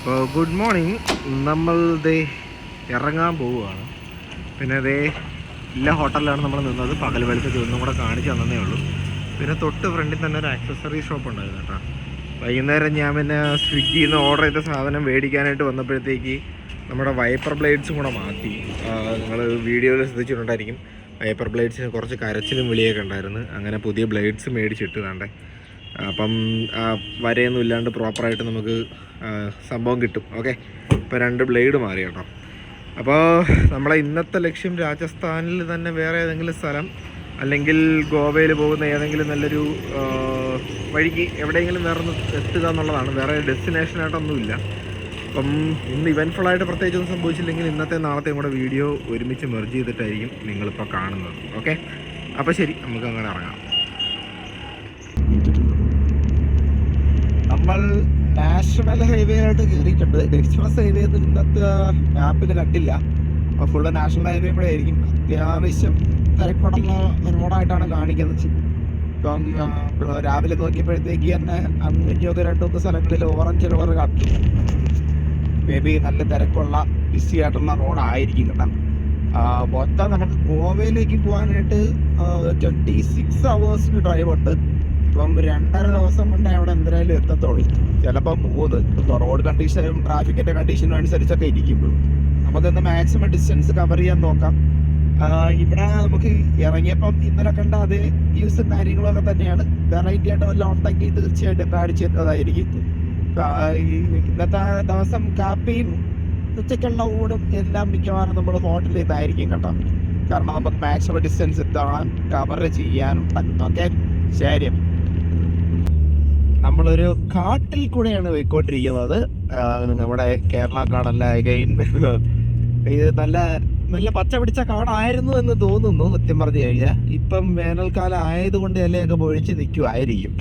അപ്പോൾ good morning. നമ്മൾ ദേ ഇറങ്ങാൻ പോവുകയാണ്. പിന്നെ ദേ എല്ലാ ഹോട്ടലിലാണ് നമ്മൾ നിന്നത്. പകൽ വെളുപ്പത്തിൽ ഒന്നും കൂടെ കാണിച്ചു തന്നേ ഉള്ളൂ. പിന്നെ തൊട്ട് ഫ്രണ്ടിൽ തന്നെ ഒരു ആക്സസറി ഷോപ്പ് ഉണ്ടായിരുന്നു കേട്ടോ. വൈകുന്നേരം ഞാൻ പിന്നെ സ്വിഗ്ഗിയിൽ നിന്ന് ഓർഡർ ചെയ്ത സാധനം മേടിക്കാനായിട്ട് വന്നപ്പോഴത്തേക്ക് നമ്മുടെ വൈപ്പർ ബ്ലേഡ്സും കൂടെ മാറ്റി. നിങ്ങൾ വീഡിയോയിൽ ശ്രദ്ധിച്ചിട്ടുണ്ടായിരിക്കും, വൈപ്പർ ബ്ലേഡ്സിന് കുറച്ച് കരച്ചിലും വിളിയൊക്കെ ഉണ്ടായിരുന്നു. അങ്ങനെ പുതിയ ബ്ലേഡ്സ് മേടിച്ചിട്ട് വേണ്ടേ. അപ്പം വരയൊന്നും ഇല്ലാണ്ട് പ്രോപ്പറായിട്ട് നമുക്ക് സംഭവം കിട്ടും. ഓക്കെ, ഇപ്പോൾ 2 ബ്ലേഡ് മാറി കേട്ടോ. അപ്പോൾ നമ്മളെ ഇന്നത്തെ ലക്ഷ്യം രാജസ്ഥാനിൽ തന്നെ വേറെ ഏതെങ്കിലും സ്ഥലം, അല്ലെങ്കിൽ ഗോവയിൽ പോകുന്ന ഏതെങ്കിലും നല്ലൊരു വഴിക്ക് എവിടെയെങ്കിലും വേറെ ഒന്ന് എത്തുക എന്നുള്ളതാണ്. വേറെ ഡെസ്റ്റിനേഷനായിട്ടൊന്നുമില്ല. അപ്പം ഇന്ന് ഇവൻറ്റ്ഫുള്ളായിട്ട് പ്രത്യേകിച്ചൊന്നും സംഭവിച്ചില്ലെങ്കിൽ ഇന്നത്തെ നാളത്തെയും കൂടെ വീഡിയോ ഒരുമിച്ച് മെർജ് ചെയ്തിട്ടായിരിക്കും നിങ്ങളിപ്പോൾ കാണുന്നത്. ഓക്കെ, അപ്പോൾ ശരി, നമുക്ക് അങ്ങനെ ഇറങ്ങാം. നമ്മൾ നാഷണൽ ഹൈവേയിലോട്ട് കയറിയിട്ടുണ്ട്. എക്സ്പ്രസ് ഹൈവേ ഒന്നും ഇന്നത്തെ മാപ്പിൽ കണ്ടില്ല. അപ്പോൾ ഫുള്ള് നാഷണൽ ഹൈവേ കൂടെ ആയിരിക്കും. അത്യാവശ്യം തിരക്കുള്ള റോഡായിട്ടാണ് കാണിക്കുന്നത്. ഇപ്പം രാവിലെ നോക്കിയപ്പോഴത്തേക്ക് തന്നെ 5-2 സ്ഥലങ്ങളിൽ ഓറഞ്ച് കളർ കണ്ടു. മേ ബി നല്ല തിരക്കുള്ള ബിസി ആയിട്ടുള്ള റോഡായിരിക്കും കേട്ടോ. മൊത്തം നമുക്ക് ഗോവയിലേക്ക് പോകാനായിട്ട് 26 hours ഡ്രൈവ് ഉണ്ട്. ഇപ്പം 2.5 ദിവസം കൊണ്ട് അവിടെ എന്തായാലും എത്തത്തുള്ളൂ. ചിലപ്പോൾ 3. റോഡ് കണ്ടീഷനും ട്രാഫിക്കിൻ്റെ കണ്ടീഷനും അനുസരിച്ചൊക്കെ ഇരിക്കുമ്പോൾ നമുക്കൊന്ന് മാക്സിമം ഡിസ്റ്റൻസ് കവർ ചെയ്യാൻ നോക്കാം. ഇവിടെ നമുക്ക് ഇറങ്ങിയപ്പം ഇന്നലെ കണ്ട അതേ വ്യൂസും കാര്യങ്ങളൊക്കെ തന്നെയാണ്. വെറൈറ്റി ആയിട്ട് വല്ല ഉണ്ടെങ്കിൽ തീർച്ചയായിട്ടും കാണിച്ചു തരുന്നതായിരിക്കും. ഇന്നത്തെ ദിവസം കാപ്പിയും ഉച്ചയ്ക്കുള്ള ഊടും എല്ലാം മിക്കവാറും നമ്മൾ ഹോട്ടലിൽ നിന്നായിരിക്കും കേട്ടോ. കാരണം നമുക്ക് മാക്സിമം ഡിസ്റ്റൻസ് എത്താൻ കവർ ചെയ്യാനും ഓക്കെ. ശരി, നമ്മളൊരു കാട്ടിൽ കൂടെയാണ് പോയിക്കൊണ്ടിരിക്കുന്നത്. നമ്മുടെ കേരള കാടല്ല, ഇത് നല്ല നല്ല പച്ച പിടിച്ച കാടായിരുന്നു എന്ന് തോന്നുന്നു സത്യം പറഞ്ഞു കഴിഞ്ഞാൽ. ഇപ്പം വേനൽക്കാലം ആയതുകൊണ്ട് ഇലയൊക്കെ പൊഴിച്ച് നിൽക്കുമായിരിക്കും.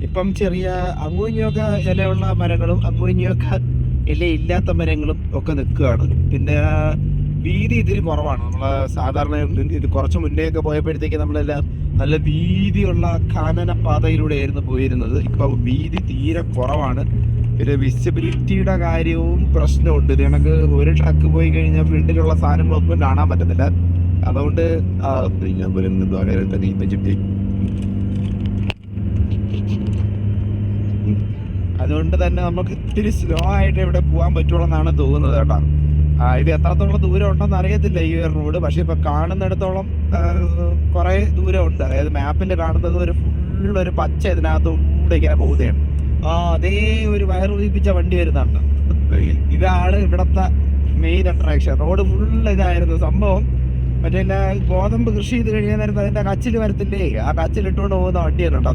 ഇപ്പം ചെറിയ അങ്ങൂഞ്ഞൊക്കെ ഇലയുള്ള മരങ്ങളും അങ്ങൂഞ്ഞൊക്കെ ഇലയില്ലാത്ത മരങ്ങളും ഒക്കെ നിൽക്കുകയാണ്. പിന്നെ വീതി ഇതിൽ കുറവാണ്. നമ്മൾ സാധാരണ ഇത് കുറച്ച് മുന്നേയൊക്കെ പോയപ്പോഴത്തേക്ക് നമ്മളെല്ലാം നല്ല വീതിയുള്ള കാനന പാതയിലൂടെയായിരുന്നു പോയിരുന്നത്. ഇപ്പം വീതി തീരെ കുറവാണ്. പിന്നെ വിസിബിലിറ്റിയുടെ കാര്യവും പ്രശ്നമുണ്ട്. ഇത് കണക്ക് ഒരു ട്രക്ക് പോയി കഴിഞ്ഞാൽ ഫ്രണ്ടിലുള്ള സാധനങ്ങളൊന്നും കാണാൻ പറ്റത്തില്ല. അതുകൊണ്ട് അതുകൊണ്ട് തന്നെ നമുക്ക് ഇത്തിരി സ്ലോ ആയിട്ട് ഇവിടെ പോകാൻ പറ്റുള്ളൂ എന്നാണ് തോന്നുന്നത് കേട്ടോ. ഇത് എത്രത്തോളം ദൂരം ഉണ്ടെന്ന് അറിയത്തില്ല ഈ ഒരു റോഡ്. പക്ഷെ ഇപ്പൊ കാണുന്നിടത്തോളം കുറെ ദൂരമുണ്ട്. അതായത് മാപ്പിൽ കാണുന്നത് ഒരു ഫുള്ളൊരു പച്ച ഇതിനകത്തൂടെ ഇങ്ങനെ പോകുകയാണ്. അതേ ഒരു വയറുപിടിപ്പിച്ച വണ്ടി വരുന്നുണ്ട്. ഇതാണ് ഇവിടത്തെ മെയിൻ അട്രാക്ഷൻ. റോഡ് ഫുള്ള് ഇതായിരുന്നു സംഭവം. മറ്റേ ഗോതമ്പ് കൃഷി ചെയ്ത് കഴിയാൻ നേരത്തെ അതിന്റെ കച്ചിൽ വരത്തില്ലേ, ആ കച്ചിലിട്ടുകൊണ്ട് പോകുന്ന വണ്ടിയാണ് കേട്ടോ.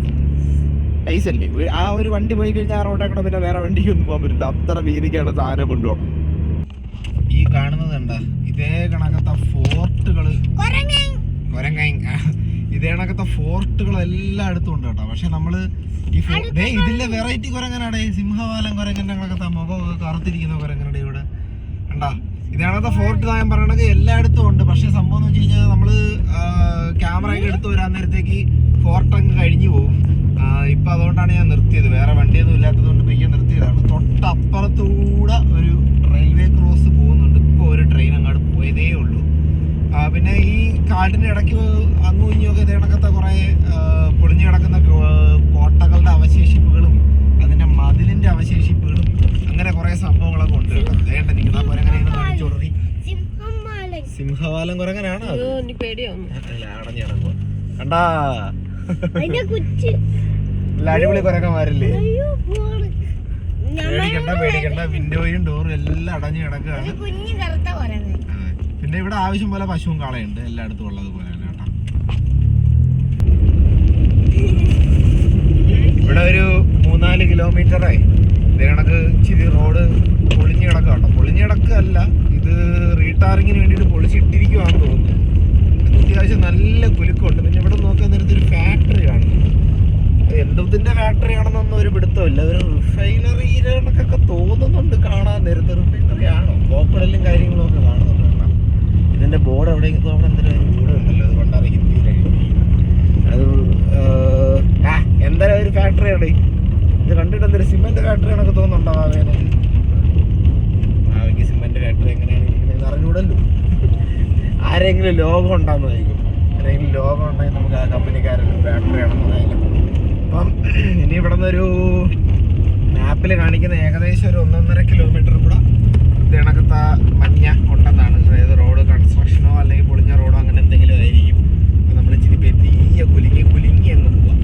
നൈസല്ലേ. ആ ഒരു വണ്ടി പോയി കഴിഞ്ഞാൽ ആ റോഡെ കൂടെ പിന്നെ വേറെ വണ്ടിക്കൊന്നും പോകാൻ പറ്റില്ല. അത്ര വീതിക്കാണ് സാധനം കൊണ്ടുപോകും. ഈ കാണുന്നത് കണ്ട ഇതേ കണക്കത്തെ ഫോർട്ടുകള്, ഇതേ കണക്കത്തെ ഫോർട്ടുകൾ എല്ലായിടത്തും ഉണ്ട് കേട്ടോ. പക്ഷെ നമ്മള് ഈ ഇതിലെ വെറൈറ്റി കുരങ്ങനാടെ, സിംഹവാലം കുരങ്ങന്റെ കണക്കത്തെ മുഖമൊക്കെ കറുത്തിരിക്കുന്ന കുരങ്ങനുടെ ഇവിടെ കണ്ടാ. ഇതേണത്തെ ഫോർട്ട് ഞാൻ പറയണത് എല്ലായിടത്തും ഉണ്ട്. പക്ഷെ സംഭവം എന്ന് വെച്ച് കഴിഞ്ഞാൽ നമ്മള് ക്യാമറ ഒക്കെ എടുത്ത് വരാൻ നേരത്തേക്ക് ഫോർട്ട് അങ്ങ് കഴിഞ്ഞു പോകും. ഇപ്പൊ അതുകൊണ്ടാണ് ഞാൻ നിർത്തിയത്. വേറെ വണ്ടിയൊന്നും ഇല്ലാത്തത് കൊണ്ട് പയ്യെ നിർത്തിയതാണ്. തൊട്ടപ്പുറത്തൂടെ ഒരു റെയിൽവേ ക്രോസ് പോകുന്നുണ്ട്. ഇപ്പോൾ ഒരു ട്രെയിൻ അങ്ങോട്ട് പോയതേ ഉള്ളൂ. പിന്നെ ഈ കാടിൻ്റെ ഇടയ്ക്ക് അങ്ങും ഇങ്ങുമൊക്കെ ഇതേണക്കത്തെ കുറേ പൊളിഞ്ഞു കിടക്കുന്ന കോട്ടകളുടെ അവശേഷിപ്പുകളും അതിൻ്റെ മതിലിൻ്റെ അവശേഷിപ്പുകളും അങ്ങനെ കുറേ സംഭവങ്ങളൊക്കെ ഉണ്ട്. അതേണ്ട നിൽക്കുന്ന കുരങ്ങനെയാണ് കാണിച്ചു കൊടുത്തി. സിംഹവാലം കുരങ്ങനാണ് അത്. അടഞ്ഞിറങ്ങുക കണ്ടാ, അടിപൊളി കുരങ്ങന്മാരല്ലേ. പേടിക്കണ്ട, വിൻഡോയും ഡോറും എല്ലാം അടഞ്ഞു കിടക്കുകയാണ്. പിന്നെ ഇവിടെ ആവശ്യം പോലെ പശുവും കാളയുണ്ട്, എല്ലായിടത്തും ഉള്ളത് പോലെ തന്നെ കേട്ടോ. ഇവിടെ ഒരു 3-4 കിലോമീറ്ററായി ഇതേ കണക്ക് ഇച്ചിരി റോഡ് പൊളിഞ്ഞു കിടക്കുക കേട്ടോ. പൊളിഞ്ഞു കിടക്കുകയല്ല, ഇത് റീടാറിങ്ങിന് വേണ്ടിയിട്ട് പൊളിച്ചിട്ടിരിക്കുവാണെന്ന് തോന്നുന്നു. അത്യാവശ്യം നല്ല കുലുക്കമുണ്ട്. പിന്നെ ഇവിടെ നോക്കാൻ നേരത്തെ ഒരു ഫാക്ടറി കാണുന്നു. എന്തതിൻ്റെ ഫാക്ടറി ആണെന്നൊന്നും ഒരു പിടുത്തമില്ല. ഒരു റിഫൈനറിയിലൊക്കെ തോന്നുന്നുണ്ട് കാണാൻ നേരത്തെ. റിഫൈനറി ആണോ, പോപ്പടലും കാര്യങ്ങളും ഒക്കെ കാണുന്നുണ്ട്. ഇതിൻ്റെ ബോർഡ് എവിടെയെങ്കിലും അവിടെ എന്തെങ്കിലും ബോർഡ് ഉണ്ടല്ലോ, അതുകൊണ്ടാണ് ഹിന്ദിയിലാണ്. അത് എന്തായാലും ഒരു ഫാക്ടറിയാണ്. ഇത് കണ്ടിട്ട് എന്തൊരു സിമെന്റ് ഫാക്ടറി ആണൊക്കെ തോന്നുന്നുണ്ടോ? ആരെങ്കിലും ലോഗോ ഉണ്ടാകുന്ന ചോദിക്കും. ആരെങ്കിലും ലോഗോ ഉണ്ടെങ്കിൽ നമുക്ക് ആ കമ്പനിക്കാരൻ ഫാക്ടറി ആണെന്നതായാലും. അപ്പം ഇനി ഇവിടെ നിന്നൊരു മാപ്പിൽ കാണിക്കുന്ന ഏകദേശം ഒരു 1.5 കിലോമീറ്റർ കൂടെ ഇത് കണക്കത്തെ മഞ്ഞ ഉണ്ടെന്നാണ്. അതായത് റോഡ് കൺസ്ട്രക്ഷനോ അല്ലെങ്കിൽ പൊളിഞ്ഞ റോഡോ അങ്ങനെ എന്തെങ്കിലും ആയിരിക്കും. അപ്പം നമ്മൾ ഇച്ചിരി പെത്തിയ കുലുങ്ങി അങ്ങ് പോവാം.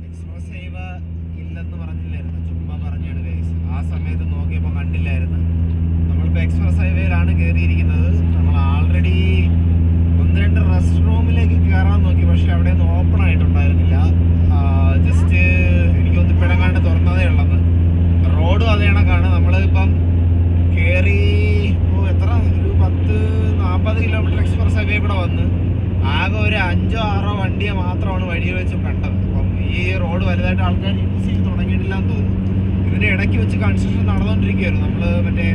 എക്സ്പ്രസ് ഹൈവേ ഇല്ലെന്ന് പറഞ്ഞില്ലായിരുന്നു, ചുമ്മാ പറഞ്ഞാണ് ഗൈസ്. ആ സമയത്ത് നോക്കിയപ്പോൾ കണ്ടില്ലായിരുന്നു. നമ്മളിപ്പോൾ എക്സ്പ്രസ് ഹൈവേയിലാണ് കയറിയിരിക്കുന്നത്. നമ്മൾ ആൾറെഡി 1-2 റെസ്റ്റ് റൂമിലേക്ക് കയറാൻ നോക്കി, പക്ഷെ അവിടെ ഒന്നും ഓപ്പൺ ആയിട്ടുണ്ടായിരുന്നില്ല. ജസ്റ്റ് എനിക്കൊന്ന് പിഴങ്ങാണ്ട് തുറന്നതേ ഉള്ളത്. റോഡും അതേ കണക്കാണ്. നമ്മളിപ്പം കയറി ഇപ്പോൾ എത്ര ഒരു 10-40 കിലോമീറ്റർ എക്സ്പ്രസ് ഹൈവേ കൂടെ വന്ന് ആകെ ഒരു 5-6 വണ്ടിയെ മാത്രമാണ് വഴിയിൽ വെച്ച് കണ്ടത്. അപ്പം ഈ റോഡ് വലുതായിട്ട് ആൾക്കാർ യൂസ് ചെയ്ത് തുടങ്ങിയിട്ടില്ലാന്ന് തോന്നുന്നു. ഇതിൻ്റെ ഇടയ്ക്ക് വെച്ച് കൺസ്ട്രക്ഷൻ നടന്നുകൊണ്ടിരിക്കുകയായിരുന്നു. നമ്മൾ മറ്റേ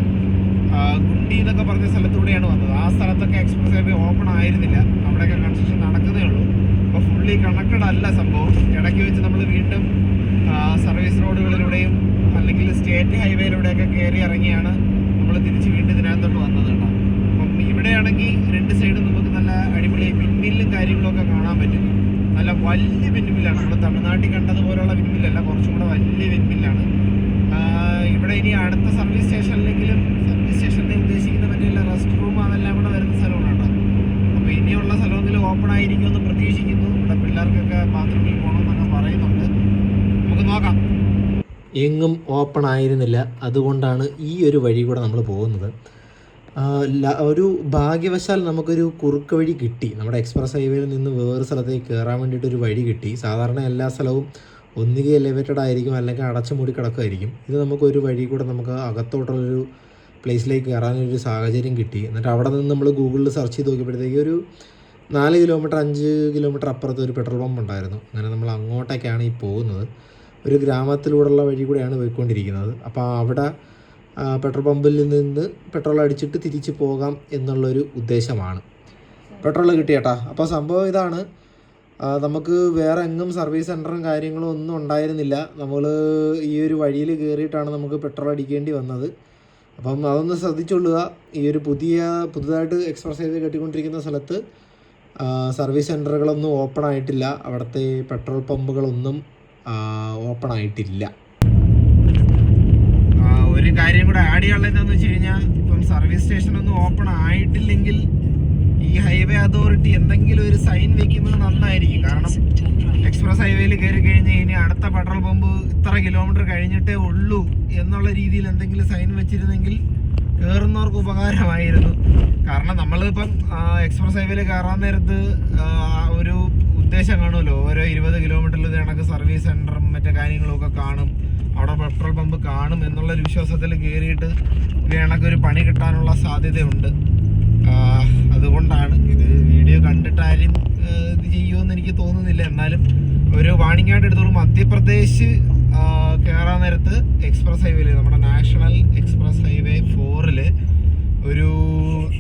ഗുണ്ടി എന്നൊക്കെ പറഞ്ഞ സ്ഥലത്തൂടെയാണ് വന്നത്. ആ സ്ഥലത്തൊക്കെ എക്സ്പ്രസ് ഹൈവേ ഓപ്പൺ ആയിരുന്നില്ല. അവിടെയൊക്കെ കൺസ്ട്രക്ഷൻ നടക്കുന്നേ ഉള്ളൂ. അപ്പോൾ ഫുള്ളി കണക്റ്റഡ് അല്ല സംഭവം. ഇടയ്ക്ക് വെച്ച് നമ്മൾ വീണ്ടും സർവീസ് റോഡുകളിലൂടെയും അല്ലെങ്കിൽ സ്റ്റേറ്റ് ഹൈവേയിലൂടെയൊക്കെ കയറി ഇറങ്ങിയാണ് നമ്മൾ തിരിച്ച് വീണ്ടും ഇതിനകത്തോട്ട് വന്നത് കേട്ടോ. അപ്പം ഇവിടെയാണെങ്കിൽ 2 സൈഡും നമുക്ക് നല്ല അടിപൊളി വിൻമില്ലും കാര്യങ്ങളൊക്കെ കാണാൻ പറ്റും. നല്ല വലിയ വിൻമില്ലാണ്. നമ്മൾ തമിഴ്നാട്ടിൽ കണ്ടതുപോലുള്ള വിൻമില്ലല്ല, കുറച്ചും കൂടെ വലിയ വിൻമില്ലാണ്. ഇവിടെ ഇനി അടുത്ത സർവീസ് സ്റ്റേഷനിലെങ്കിലും സർവീസ് സ്റ്റേഷനിൽ ഉദ്ദേശിക്കുന്ന മറ്റേ റെസ്റ്റ് റൂം അതെല്ലാം കൂടെ വരുന്ന സ്ഥലമാണ് കേട്ടോ. അപ്പോൾ ഇനിയുള്ള സ്ഥലമെങ്കിലും ഓപ്പൺ ആയിരിക്കുമെന്ന് പ്രതീക്ഷിക്കുന്നു. ഇവിടെ പിള്ളേർക്കൊക്കെ ബാത്റൂമിൽ പോകണമെന്നൊക്കെ പറയുന്നുണ്ട്. നമുക്ക് നോക്കാം. എങ്ങും ഓപ്പൺ ആയിരുന്നില്ല. അതുകൊണ്ടാണ് ഈ ഒരു വഴി കൂടെ നമ്മൾ പോകുന്നത്. ഒരു ഭാഗ്യവശാൽ നമുക്കൊരു കുറുക്ക് വഴി കിട്ടി. നമ്മുടെ എക്സ്പ്രസ് ഹൈവേയിൽ നിന്ന് വേറെ സ്ഥലത്തേക്ക് കയറാൻ വേണ്ടിയിട്ടൊരു വഴി കിട്ടി. സാധാരണ എല്ലാ സ്ഥലവും ഒന്നുകിൽ എലിവേറ്റഡ് ആയിരിക്കും അല്ലെങ്കിൽ അടച്ചു മൂടി കിടക്കുമായിരിക്കും. ഇത് നമുക്കൊരു വഴി കൂടെ നമുക്ക് അകത്തോട്ടുള്ളൊരു പ്ലേസിലേക്ക് കയറാനൊരു സാഹചര്യം കിട്ടി. എന്നിട്ട് അവിടെ നിന്ന് നമ്മൾ ഗൂഗിളിൽ സെർച്ച് ചെയ്ത് നോക്കിയപ്പോഴത്തേക്ക് ഒരു 4 കിലോമീറ്റർ 5 കിലോമീറ്റർ അപ്പുറത്ത് ഒരു പെട്രോൾ പമ്പ് ഉണ്ടായിരുന്നു. അങ്ങനെ നമ്മൾ അങ്ങോട്ടേക്കാണ് ഈ പോകുന്നത്. ഒരു ഗ്രാമത്തിലൂടെയുള്ള വഴി കൂടെയാണ് പോയിക്കൊണ്ടിരിക്കുന്നത്. അപ്പോൾ അവിടെ പെട്രോൾ പമ്പിൽ നിന്ന് പെട്രോൾ അടിച്ചിട്ട് തിരിച്ച് പോകാം എന്നുള്ളൊരു ഉദ്ദേശമാണ്. പെട്രോൾ കിട്ടിയേട്ടാ. അപ്പോൾ സംഭവം ഇതാണ്, നമുക്ക് വേറെ എങ്ങും സർവീസ് സെൻറ്ററും കാര്യങ്ങളും ഒന്നും ഉണ്ടായിരുന്നില്ല. നമ്മൾ ഈ ഒരു വഴിയിൽ കയറിയിട്ടാണ് നമുക്ക് പെട്രോൾ അടിക്കേണ്ടി വന്നത്. അപ്പം അതൊന്ന് ശ്രദ്ധിച്ചുകൊള്ളുക. ഈ ഒരു പുതുതായിട്ട് എക്സ്പ്രസ് ഹൈവേ കെട്ടിക്കൊണ്ടിരിക്കുന്ന സ്ഥലത്ത് സർവീസ് സെൻറ്ററുകളൊന്നും ഓപ്പൺ ആയിട്ടില്ല. അവിടുത്തെ പെട്രോൾ പമ്പുകളൊന്നും ഓപ്പൺ ആയിട്ടില്ല. ഒരു കാര്യം കൂടെ ആഡ് ചെയ്യാനുള്ളതെന്ന് വെച്ച് കഴിഞ്ഞാൽ, ഇപ്പം സർവീസ് സ്റ്റേഷനൊന്നും ഓപ്പൺ ആയിട്ടില്ലെങ്കിൽ ഈ ഹൈവേ അതോറിറ്റി എന്തെങ്കിലും ഒരു സൈൻ വെക്കുന്നത് നന്നായിരിക്കും. കാരണം എക്സ്പ്രസ് ഹൈവേയിൽ കയറി കഴിഞ്ഞ് കഴിഞ്ഞാൽ അടുത്ത പെട്രോൾ പമ്പ് ഇത്ര കിലോമീറ്റർ കഴിഞ്ഞിട്ടേ ഉള്ളൂ എന്നുള്ള രീതിയിൽ എന്തെങ്കിലും സൈൻ വെച്ചിരുന്നെങ്കിൽ കയറുന്നവർക്ക് ഉപകാരമായിരുന്നു. കാരണം നമ്മളിപ്പം എക്സ്പ്രസ് ഹൈവേയിൽ കയറാൻ നേരത്ത് ഒരു ഉദ്ദേശം കാണുമല്ലോ, ഓരോ 20 കിലോമീറ്ററിൽ കണക്ക് സർവീസ് സെൻറ്ററും മറ്റേ കാര്യങ്ങളൊക്കെ കാണും, അവിടെ പെട്രോൾ പമ്പ് കാണും എന്നുള്ളൊരു വിശ്വാസത്തിൽ കയറിയിട്ട് ഇത് കണക്കൊരു പണി കിട്ടാനുള്ള സാധ്യതയുണ്ട്. അതുകൊണ്ടാണ് ഇത് വീഡിയോ കണ്ടിട്ടാരും ഇത് ചെയ്യുമെന്ന് എനിക്ക് തോന്നുന്നില്ല. എന്നാലും ഒരു വാണിംഗ് ആയിട്ട് എടുത്തോളൂ. മധ്യപ്രദേശ് കയറാൻ നേരത്ത് എക്സ്പ്രസ് ഹൈവേയിൽ, നമ്മുടെ നാഷണൽ എക്സ്പ്രസ് ഹൈവേ 4-ൽ ഒരു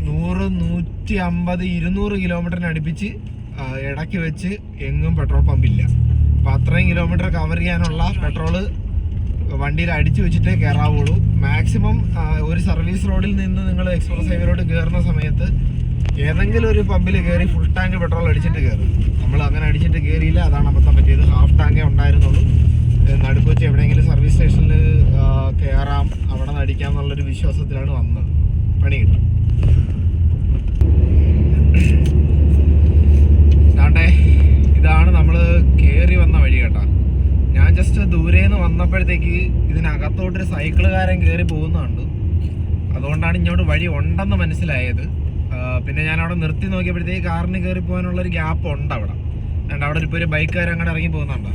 100, 150, 200 കിലോമീറ്ററിന് അടുപ്പിച്ച് ഇടയ്ക്ക് വെച്ച് എങ്ങും പെട്രോൾ പമ്പില്ല. അപ്പോൾ അത്രയും കിലോമീറ്റർ കവർ ചെയ്യാനുള്ള പെട്രോള് വണ്ടിയിൽ അടിച്ചു വെച്ചിട്ടേ കയറാവുള്ളൂ. മാക്സിമം ഒരു സർവീസ് റോഡിൽ നിന്ന് നിങ്ങൾ എക്സ്പ്രസ് ഹൈവേയിലോട്ട് കയറുന്ന സമയത്ത് ഏതെങ്കിലും ഒരു പമ്പിൽ കയറി ഫുൾ ടാങ്ക് പെട്രോൾ അടിച്ചിട്ട് കയറും. നമ്മൾ അങ്ങനെ അടിച്ചിട്ട് കയറിയില്ല, അതാണ് അബദ്ധം പറ്റിയത്. ഹാഫ് ടാങ്കേ ഉണ്ടായിരുന്നുള്ളൂ. നടുക്ക് വെച്ച് എവിടെയെങ്കിലും സർവീസ് സ്റ്റേഷനിൽ കയറാം, അവിടെ നിന്ന് അടിക്കാം എന്നുള്ളൊരു വിശ്വാസത്തിലാണ് വന്നത്. പണി കിട്ടും. ഇതാണ് നമ്മൾ കയറി വന്ന വഴി കേട്ടോ. ഞാൻ ജസ്റ്റ് ദൂരേന്ന് വന്നപ്പോഴത്തേക്ക് ഇതിനകത്തോട്ടൊരു സൈക്കിളുകാരൻ കയറി പോകുന്നുണ്ട്. അതുകൊണ്ടാണ് ഇങ്ങോട്ട് വഴി ഉണ്ടെന്ന് മനസ്സിലായത്. പിന്നെ ഞാൻ അവിടെ നിർത്തി നോക്കിയപ്പോഴത്തേക്ക് കാറിന് കയറി പോകാനുള്ളൊരു ഗ്യാപ്പ് ഉണ്ട് അവിടെ. അവിടെ ഇപ്പോൾ ഒരു ബൈക്കുകാരൻ അങ്ങോട്ട് ഇറങ്ങി പോകുന്നുണ്ടോ.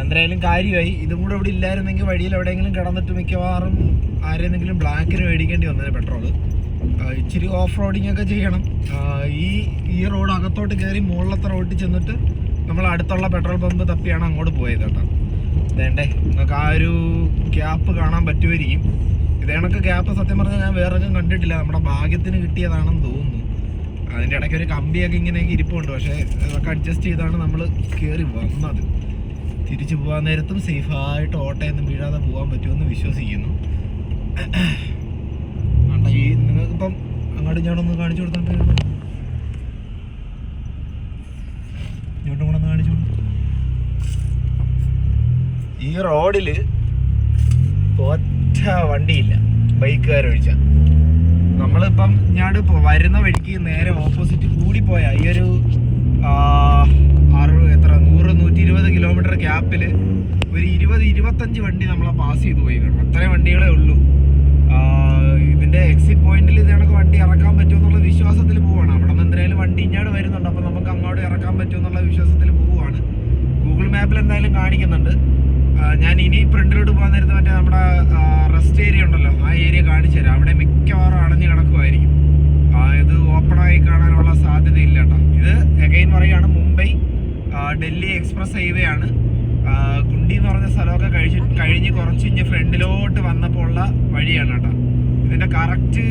എന്തായാലും കാര്യമായി. ഇതും കൂടെ ഇവിടെ ഇല്ലായിരുന്നെങ്കിൽ വഴിയിൽ എവിടെയെങ്കിലും കിടന്നിട്ട് മിക്കവാറും ആരെയെങ്കിലും ബ്ലാക്കിന് മേടിക്കേണ്ടി വന്നത് പെട്രോള്. ഇച്ചിരി ഓഫ് റോഡിങ് ഒക്കെ ചെയ്യണം. ഈ റോഡ് അകത്തോട്ട് കയറി മുകളിലത്തെ റോഡിൽ ചെന്നിട്ട് നമ്മൾ അടുത്തുള്ള പെട്രോൾ പമ്പ് തപ്പിയാണ് അങ്ങോട്ട് പോയത് കേട്ടോ. വേണ്ടേ, നിങ്ങൾക്ക് ആ ഒരു ഗ്യാപ്പ് കാണാൻ പറ്റുമായിരിക്കും. ഇത് കണക്ക് ഗ്യാപ്പ് സത്യം പറഞ്ഞാൽ ഞാൻ വേറെ കണ്ടിട്ടില്ല. നമ്മുടെ ഭാഗ്യത്തിന് കിട്ടിയതാണെന്ന് തോന്നുന്നു. അതിൻ്റെ ഇടയ്ക്ക് ഒരു കമ്പിയൊക്കെ ഇങ്ങനെയൊക്കെ ഇരിപ്പുണ്ട്. പക്ഷേ അതൊക്കെ അഡ്ജസ്റ്റ് ചെയ്താണ് നമ്മൾ കയറി വന്നത്. തിരിച്ചു പോകാൻ നേരത്തും സേഫായിട്ട് ഓട്ടയൊന്നും വീഴാതെ പോകാൻ പറ്റുമെന്ന് വിശ്വസിക്കുന്നു. ഈ നിങ്ങൾക്കിപ്പം അങ്ങോട്ട് ഞാനൊന്ന് കാണിച്ചു കൊടുത്തിട്ട് ഇങ്ങോട്ടും കൂടെ ഒന്ന് കാണിച്ചു. ഈ റോഡിൽ ഒറ്റ വണ്ടിയില്ല, ബൈക്കുകാരൊഴിച്ച. നമ്മളിപ്പം ഇങ്ങോട്ട് വരുന്ന വഴിക്ക് നേരെ ഓപ്പോസിറ്റ് കൂടിപ്പോയാൽ ഈ ഒരു 100-120 കിലോമീറ്റർ ഗ്യാപ്പിൽ ഒരു 20-25 വണ്ടി നമ്മളെ പാസ് ചെയ്ത് പോയി കാണും. അത്രയും വണ്ടികളേ ഉള്ളൂ. ഇതിൻ്റെ എക്സിറ്റ് പോയിന്റിൽ ഇത് കണക്ക് വണ്ടി ഇറക്കാൻ പറ്റുമെന്നുള്ള വിശ്വാസത്തിൽ പോവുകയാണ്. അവിടെ നിന്ന് എന്തായാലും വണ്ടി ഇങ്ങോട്ട് വരുന്നുണ്ട്, അപ്പോൾ നമുക്ക് അങ്ങോട്ട് ഇറക്കാൻ പറ്റുമെന്നുള്ള വിശ്വാസത്തിൽ പോവുകയാണ്. ഗൂഗിൾ മാപ്പിൽ എന്തായാലും കാണിക്കുന്നുണ്ട്. ഞാൻ ഇനി ഫ്രണ്ടിലോട്ട് പോകാൻ നേരത്ത് മറ്റേ നമ്മുടെ റെസ്റ്റ് ഏരിയ ഉണ്ടല്ലോ, ആ ഏരിയ കാണിച്ചു തരാം. അവിടെ മിക്കവാറും അടഞ്ഞു കിടക്കുമായിരിക്കും. ഇത് ഓപ്പണായി കാണാനുള്ള സാധ്യതയില്ല കേട്ടോ. ഇത് അഗൈൻ പറയുകയാണ്, മുംബൈ ഡൽഹി എക്സ്പ്രസ് ഹൈവേ ആണ്. കുണ്ടി എന്ന് പറഞ്ഞ സ്ഥലമൊക്കെ കഴിഞ്ഞ് കുറച്ച് ഇഞ്ഞ് ഫ്രണ്ടിലോട്ട് വന്നപ്പോൾ ഉള്ള വഴിയാണ് കേട്ടോ. ഇതിൻ്റെ കറക്റ്റ്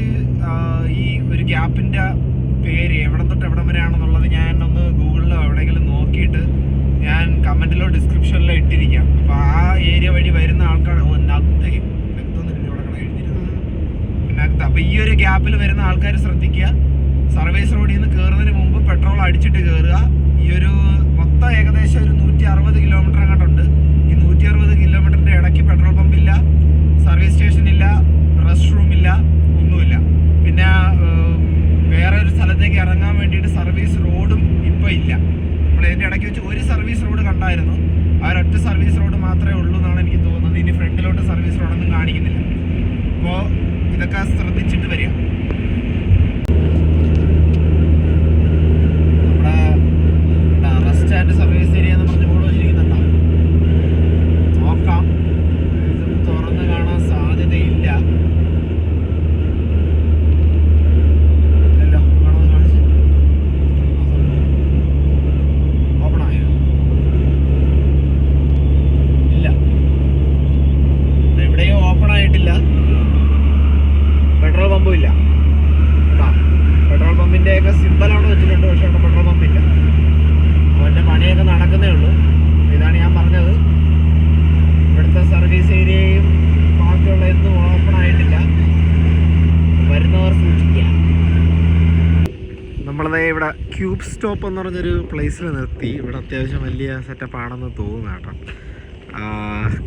ഈ ഒരു ഗ്യാപ്പിൻ്റെ പേര് എവിടെ തൊട്ട് എവിടം വരെയാണെന്നുള്ളത് ഞാൻ ഒന്ന് ഗൂഗിളിലോ എവിടെയെങ്കിലും നോക്കിയിട്ട് ഞാൻ കമൻറ്റിലോ ഡിസ്ക്രിപ്ഷനിലോ ഇട്ടിരിക്കാം. അപ്പോൾ ആ ഏരിയ വഴി വരുന്ന ആൾക്കാർ അപ്പോൾ ഈ ഒരു ഗ്യാപ്പിൽ വരുന്ന ആൾക്കാർ ശ്രദ്ധിക്കുക. സർവീസ് റോഡിൽ നിന്ന് കയറുന്നതിന് മുമ്പ് പെട്രോൾ അടിച്ചിട്ട് കയറുക. ഈ ഒരു മൊത്തം ഏകദേശം ഒരു 160 കിലോമീറ്റർ അങ്ങോട്ടുണ്ട്. ഈ 160 കിലോമീറ്ററിൻ്റെ ഇടയ്ക്ക് പെട്രോൾ പമ്പില്ല, സർവീസ് സ്റ്റേഷൻ ഇല്ല, റെസ്റ്റ് റൂം ഇല്ല, ഒന്നുമില്ല. പിന്നെ വേറെ ഒരു സ്ഥലത്തേക്ക് ഇറങ്ങാൻ വേണ്ടിയിട്ട് സർവീസ് റോഡും ഇപ്പോൾ ഇല്ല. നമ്മൾ ഇതിൻ്റെ ഇടയ്ക്ക് വെച്ച് ഒരു സർവീസ് റോഡ് കണ്ടായിരുന്നു. ആ ഒരൊറ്റ സർവീസ് റോഡ് മാത്രമേ ഉള്ളൂ എന്നാണ് എനിക്ക് തോന്നുന്നത്. ഇനി ഫ്രണ്ടിലോട്ട് സർവീസ് റോഡൊന്നും കാണിക്കുന്നില്ല. അപ്പോൾ ഇതൊക്കെ ശ്രദ്ധിച്ചിട്ട് വരിക. നമ്മുടെ റെസ്റ്റ് ആൻഡ് സർവീസ് ഏരിയ എന്ന് പറഞ്ഞ് ബോർഡ് വെച്ചിരിക്കുന്നുണ്ടോ? നോക്കാം. ഇതും തുറന്ന് കാണാൻ സാധ്യതയില്ല. ഇല്ലല്ലോ, കാണുന്നത് കാണിച്ച് ഓപ്പൺ ആയോ? ഇല്ല, എവിടെയോ ഓപ്പൺ ആയിട്ടില്ല. പെട്രോൾ പമ്പും ഇല്ല. പെട്രോൾ പമ്പിൻ്റെയൊക്കെ സിമ്പലാണ് വെച്ചിട്ടുണ്ട്, പക്ഷേ അവിടെ പെട്രോൾ പമ്പില്ല. അവൻ്റെ പണിയൊക്കെ നടക്കുന്നേ ഉള്ളൂ. ഇതാണ് ഞാൻ പറഞ്ഞത്, ഇവിടുത്തെ സർവീസ് ഏരിയയും ബാക്കിയുള്ള ഒന്നും ഓപ്പൺ ആയിട്ടില്ല. വരുന്നവർ സൂക്ഷിക്കുക. നമ്മളത് ഇവിടെ ക്യൂബ് സ്റ്റോപ്പ് എന്ന് പറഞ്ഞൊരു പ്ലേസിൽ നിർത്തി. ഇവിടെ അത്യാവശ്യം വലിയ സെറ്റപ്പ് ആണെന്ന് തോന്നുന്നു കേട്ടോ.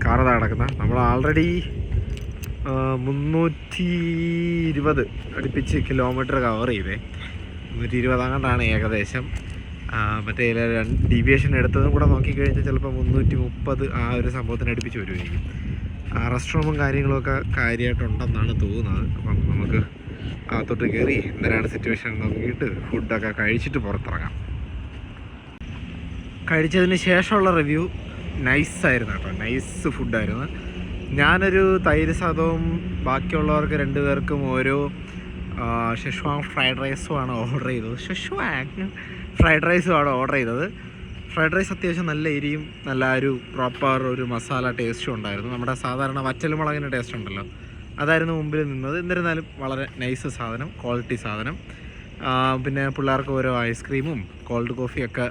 കാറതാ കിടക്കുന്നത്. നമ്മൾ ആൾറെഡി 320 അടുപ്പിച്ച് കിലോമീറ്റർ കവർ ചെയ്തേ. 120 അങ്ങോട്ടാണ് ഏകദേശം. മറ്റേ ഡീവിയേഷൻ എടുത്തതും കൂടെ നോക്കിക്കഴിഞ്ഞാൽ ചിലപ്പോൾ 330 ആ ഒരു സംഭവത്തിന് അടുപ്പിച്ച് വരുമായിരിക്കും. റെസ്റ്റ് റൂമും കാര്യങ്ങളുമൊക്കെ കാര്യമായിട്ടുണ്ടെന്നാണ് തോന്നുന്നത്. അപ്പം നമുക്ക് അകത്തോട്ട് കയറി എന്തിനാണ് സിറ്റുവേഷൻ നോക്കിയിട്ട് ഫുഡൊക്കെ കഴിച്ചിട്ട് പുറത്തിറങ്ങാം. കഴിച്ചതിന് ശേഷമുള്ള റിവ്യൂ നൈസായിരുന്നു കേട്ടോ. നൈസ് ഫുഡായിരുന്നു. ഞാനൊരു തൈര് സാദവും ബാക്കിയുള്ളവർക്ക് 2 പേർക്കും ഓരോ ഷെഷ്വാങ് ഫ്രൈഡ് റൈസുമാണ് ഓർഡർ ചെയ്തത്. ഷെഷ്വാങ് ഫ്രൈഡ് റൈസുമാണ് ഓർഡർ ചെയ്തത്. ഫ്രൈഡ് റൈസ് അത്യാവശ്യം നല്ല എരിയും നല്ല ഒരു പ്രോപ്പർ ഒരു മസാല ടേസ്റ്റും ഉണ്ടായിരുന്നു. നമ്മുടെ സാധാരണ വറ്റൽമുളകിൻ്റെ ടേസ്റ്റ് ഉണ്ടല്ലോ, അതായിരുന്നു മുമ്പിൽ നിന്നത്. എന്നിരുന്നാലും വളരെ നൈസ് സാധനം, ക്വാളിറ്റി സാധനം. പിന്നെ പിള്ളേർക്ക് ഓരോ ഐസ്ക്രീമും കോൾഡ് കോഫിയൊക്കെ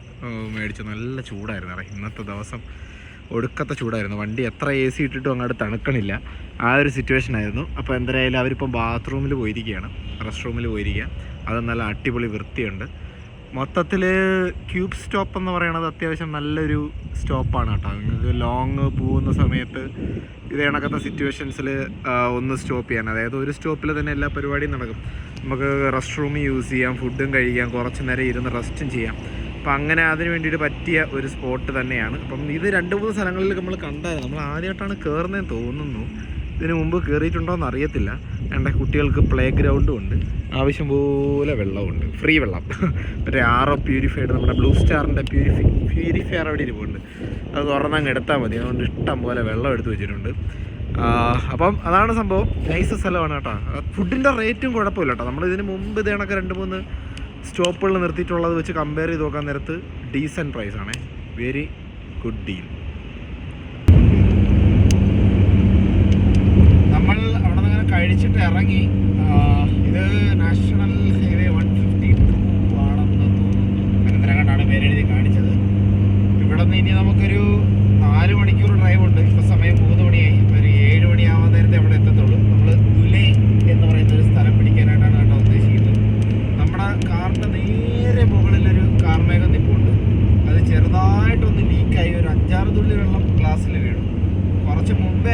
മേടിച്ചു. നല്ല ചൂടായിരുന്നു. ഇന്നത്തെ ദിവസം ഒടുക്കത്തെ ചൂടായിരുന്നു. വണ്ടി എത്ര AC ഇട്ടിട്ടും അങ്ങോട്ട് തണുക്കണില്ല. ആ ഒരു സിറ്റുവേഷൻ ആയിരുന്നു. അപ്പോൾ എന്തായാലും അവരിപ്പം ബാത്റൂമിൽ പോയിരിക്കുകയാണ്, റെസ്റ്റ് റൂമിൽ പോയിരിക്കുക. അത് നല്ല അടിപൊളി വൃത്തിയുണ്ട്. മൊത്തത്തിൽ ക്യൂബ് സ്റ്റോപ്പ് എന്ന് പറയുന്നത് അത്യാവശ്യം നല്ലൊരു സ്റ്റോപ്പാണ് കേട്ടോ. നിങ്ങൾക്ക് ലോങ് പോകുന്ന സമയത്ത് ഇത് കണക്കത്തെ സിറ്റുവേഷൻസിൽ ഒന്ന് സ്റ്റോപ്പ് ചെയ്യാൻ, അതായത് ഒരു സ്റ്റോപ്പിൽ തന്നെ എല്ലാ പരിപാടിയും നടക്കും. നമുക്ക് റെസ്റ്റ് റൂം യൂസ് ചെയ്യാം, ഫുഡും കഴിക്കാം, കുറച്ച് നേരം ഇരുന്ന് റെസ്റ്റും ചെയ്യാം. അപ്പം അങ്ങനെ അതിന് വേണ്ടിയിട്ട് പറ്റിയ ഒരു സ്പോട്ട് തന്നെയാണ്. അപ്പം ഇത് 2-3 സ്ഥലങ്ങളിൽ നമ്മൾ കണ്ടായിരുന്നു. നമ്മൾ ആദ്യമായിട്ടാണ് കയറുന്നതെന്ന് തോന്നുന്നു. ഇതിന് മുമ്പ് കയറിയിട്ടുണ്ടോ എന്ന് അറിയത്തില്ല. എൻ്റെ കുട്ടികൾക്ക് പ്ലേ ഗ്രൗണ്ടും ഉണ്ട്, ആവശ്യം പോലെ വെള്ളമുണ്ട്, ഫ്രീ വെള്ളം. മറ്റേ RO പ്യൂരിഫൈഡ്, നമ്മുടെ ബ്ലൂ സ്റ്റാറിൻ്റെ പ്യൂരിഫയർ അവിടെ ഇരിപ്പുണ്ട്. അത് തുറന്നങ്ങ് എടുത്താൽ മതി. അതുകൊണ്ട് ഇഷ്ടം പോലെ വെള്ളം എടുത്ത് വെച്ചിട്ടുണ്ട്. അപ്പം അതാണ് സംഭവം. നൈസ് സ്ഥലമാണ് കേട്ടോ. ഫുഡിൻ്റെ റേറ്റും കുഴപ്പമില്ല കേട്ടോ. നമ്മളിതിന് മുമ്പ് ഇത് കണക്ക് 2-3 സ്റ്റോപ്പുകൾ നിർത്തിയിട്ടുള്ളത് വെച്ച് കമ്പയർ ചെയ്ത് നോക്കാൻ നേരത്ത് ഡീസൻറ്റ് പ്രൈസാണ്. Very good deal. നമ്മൾ അവിടെ നിന്ന് കഴിച്ചിട്ട് ഇറങ്ങി. ഇത് നാഷണൽ ഹൈവേ 152 ആണെന്ന് തോന്നുന്നു. അനന്തരങ്ങാണ്ടാണ് പേരെഴുതി കാണിച്ചത്. ഇവിടെ നിന്ന് ഇനി നമുക്കൊരു 4 മണിക്കൂർ ഡ്രൈവ് ഉണ്ട്. ഇപ്പോൾ സമയം 3 മണിയായി. ഇപ്പോൾ ഒരു 7 മണിയാവാൻ നേരത്തെ അവിടെ എത്തത്തുള്ളൂ. നമ്മൾ ദുലൈ എന്ന് പറയുന്ന ഒരു സ്ഥലം പിടിക്കാനായിട്ടാണ് കേട്ടോ ഉദ്ദേശിക്കുന്നത്.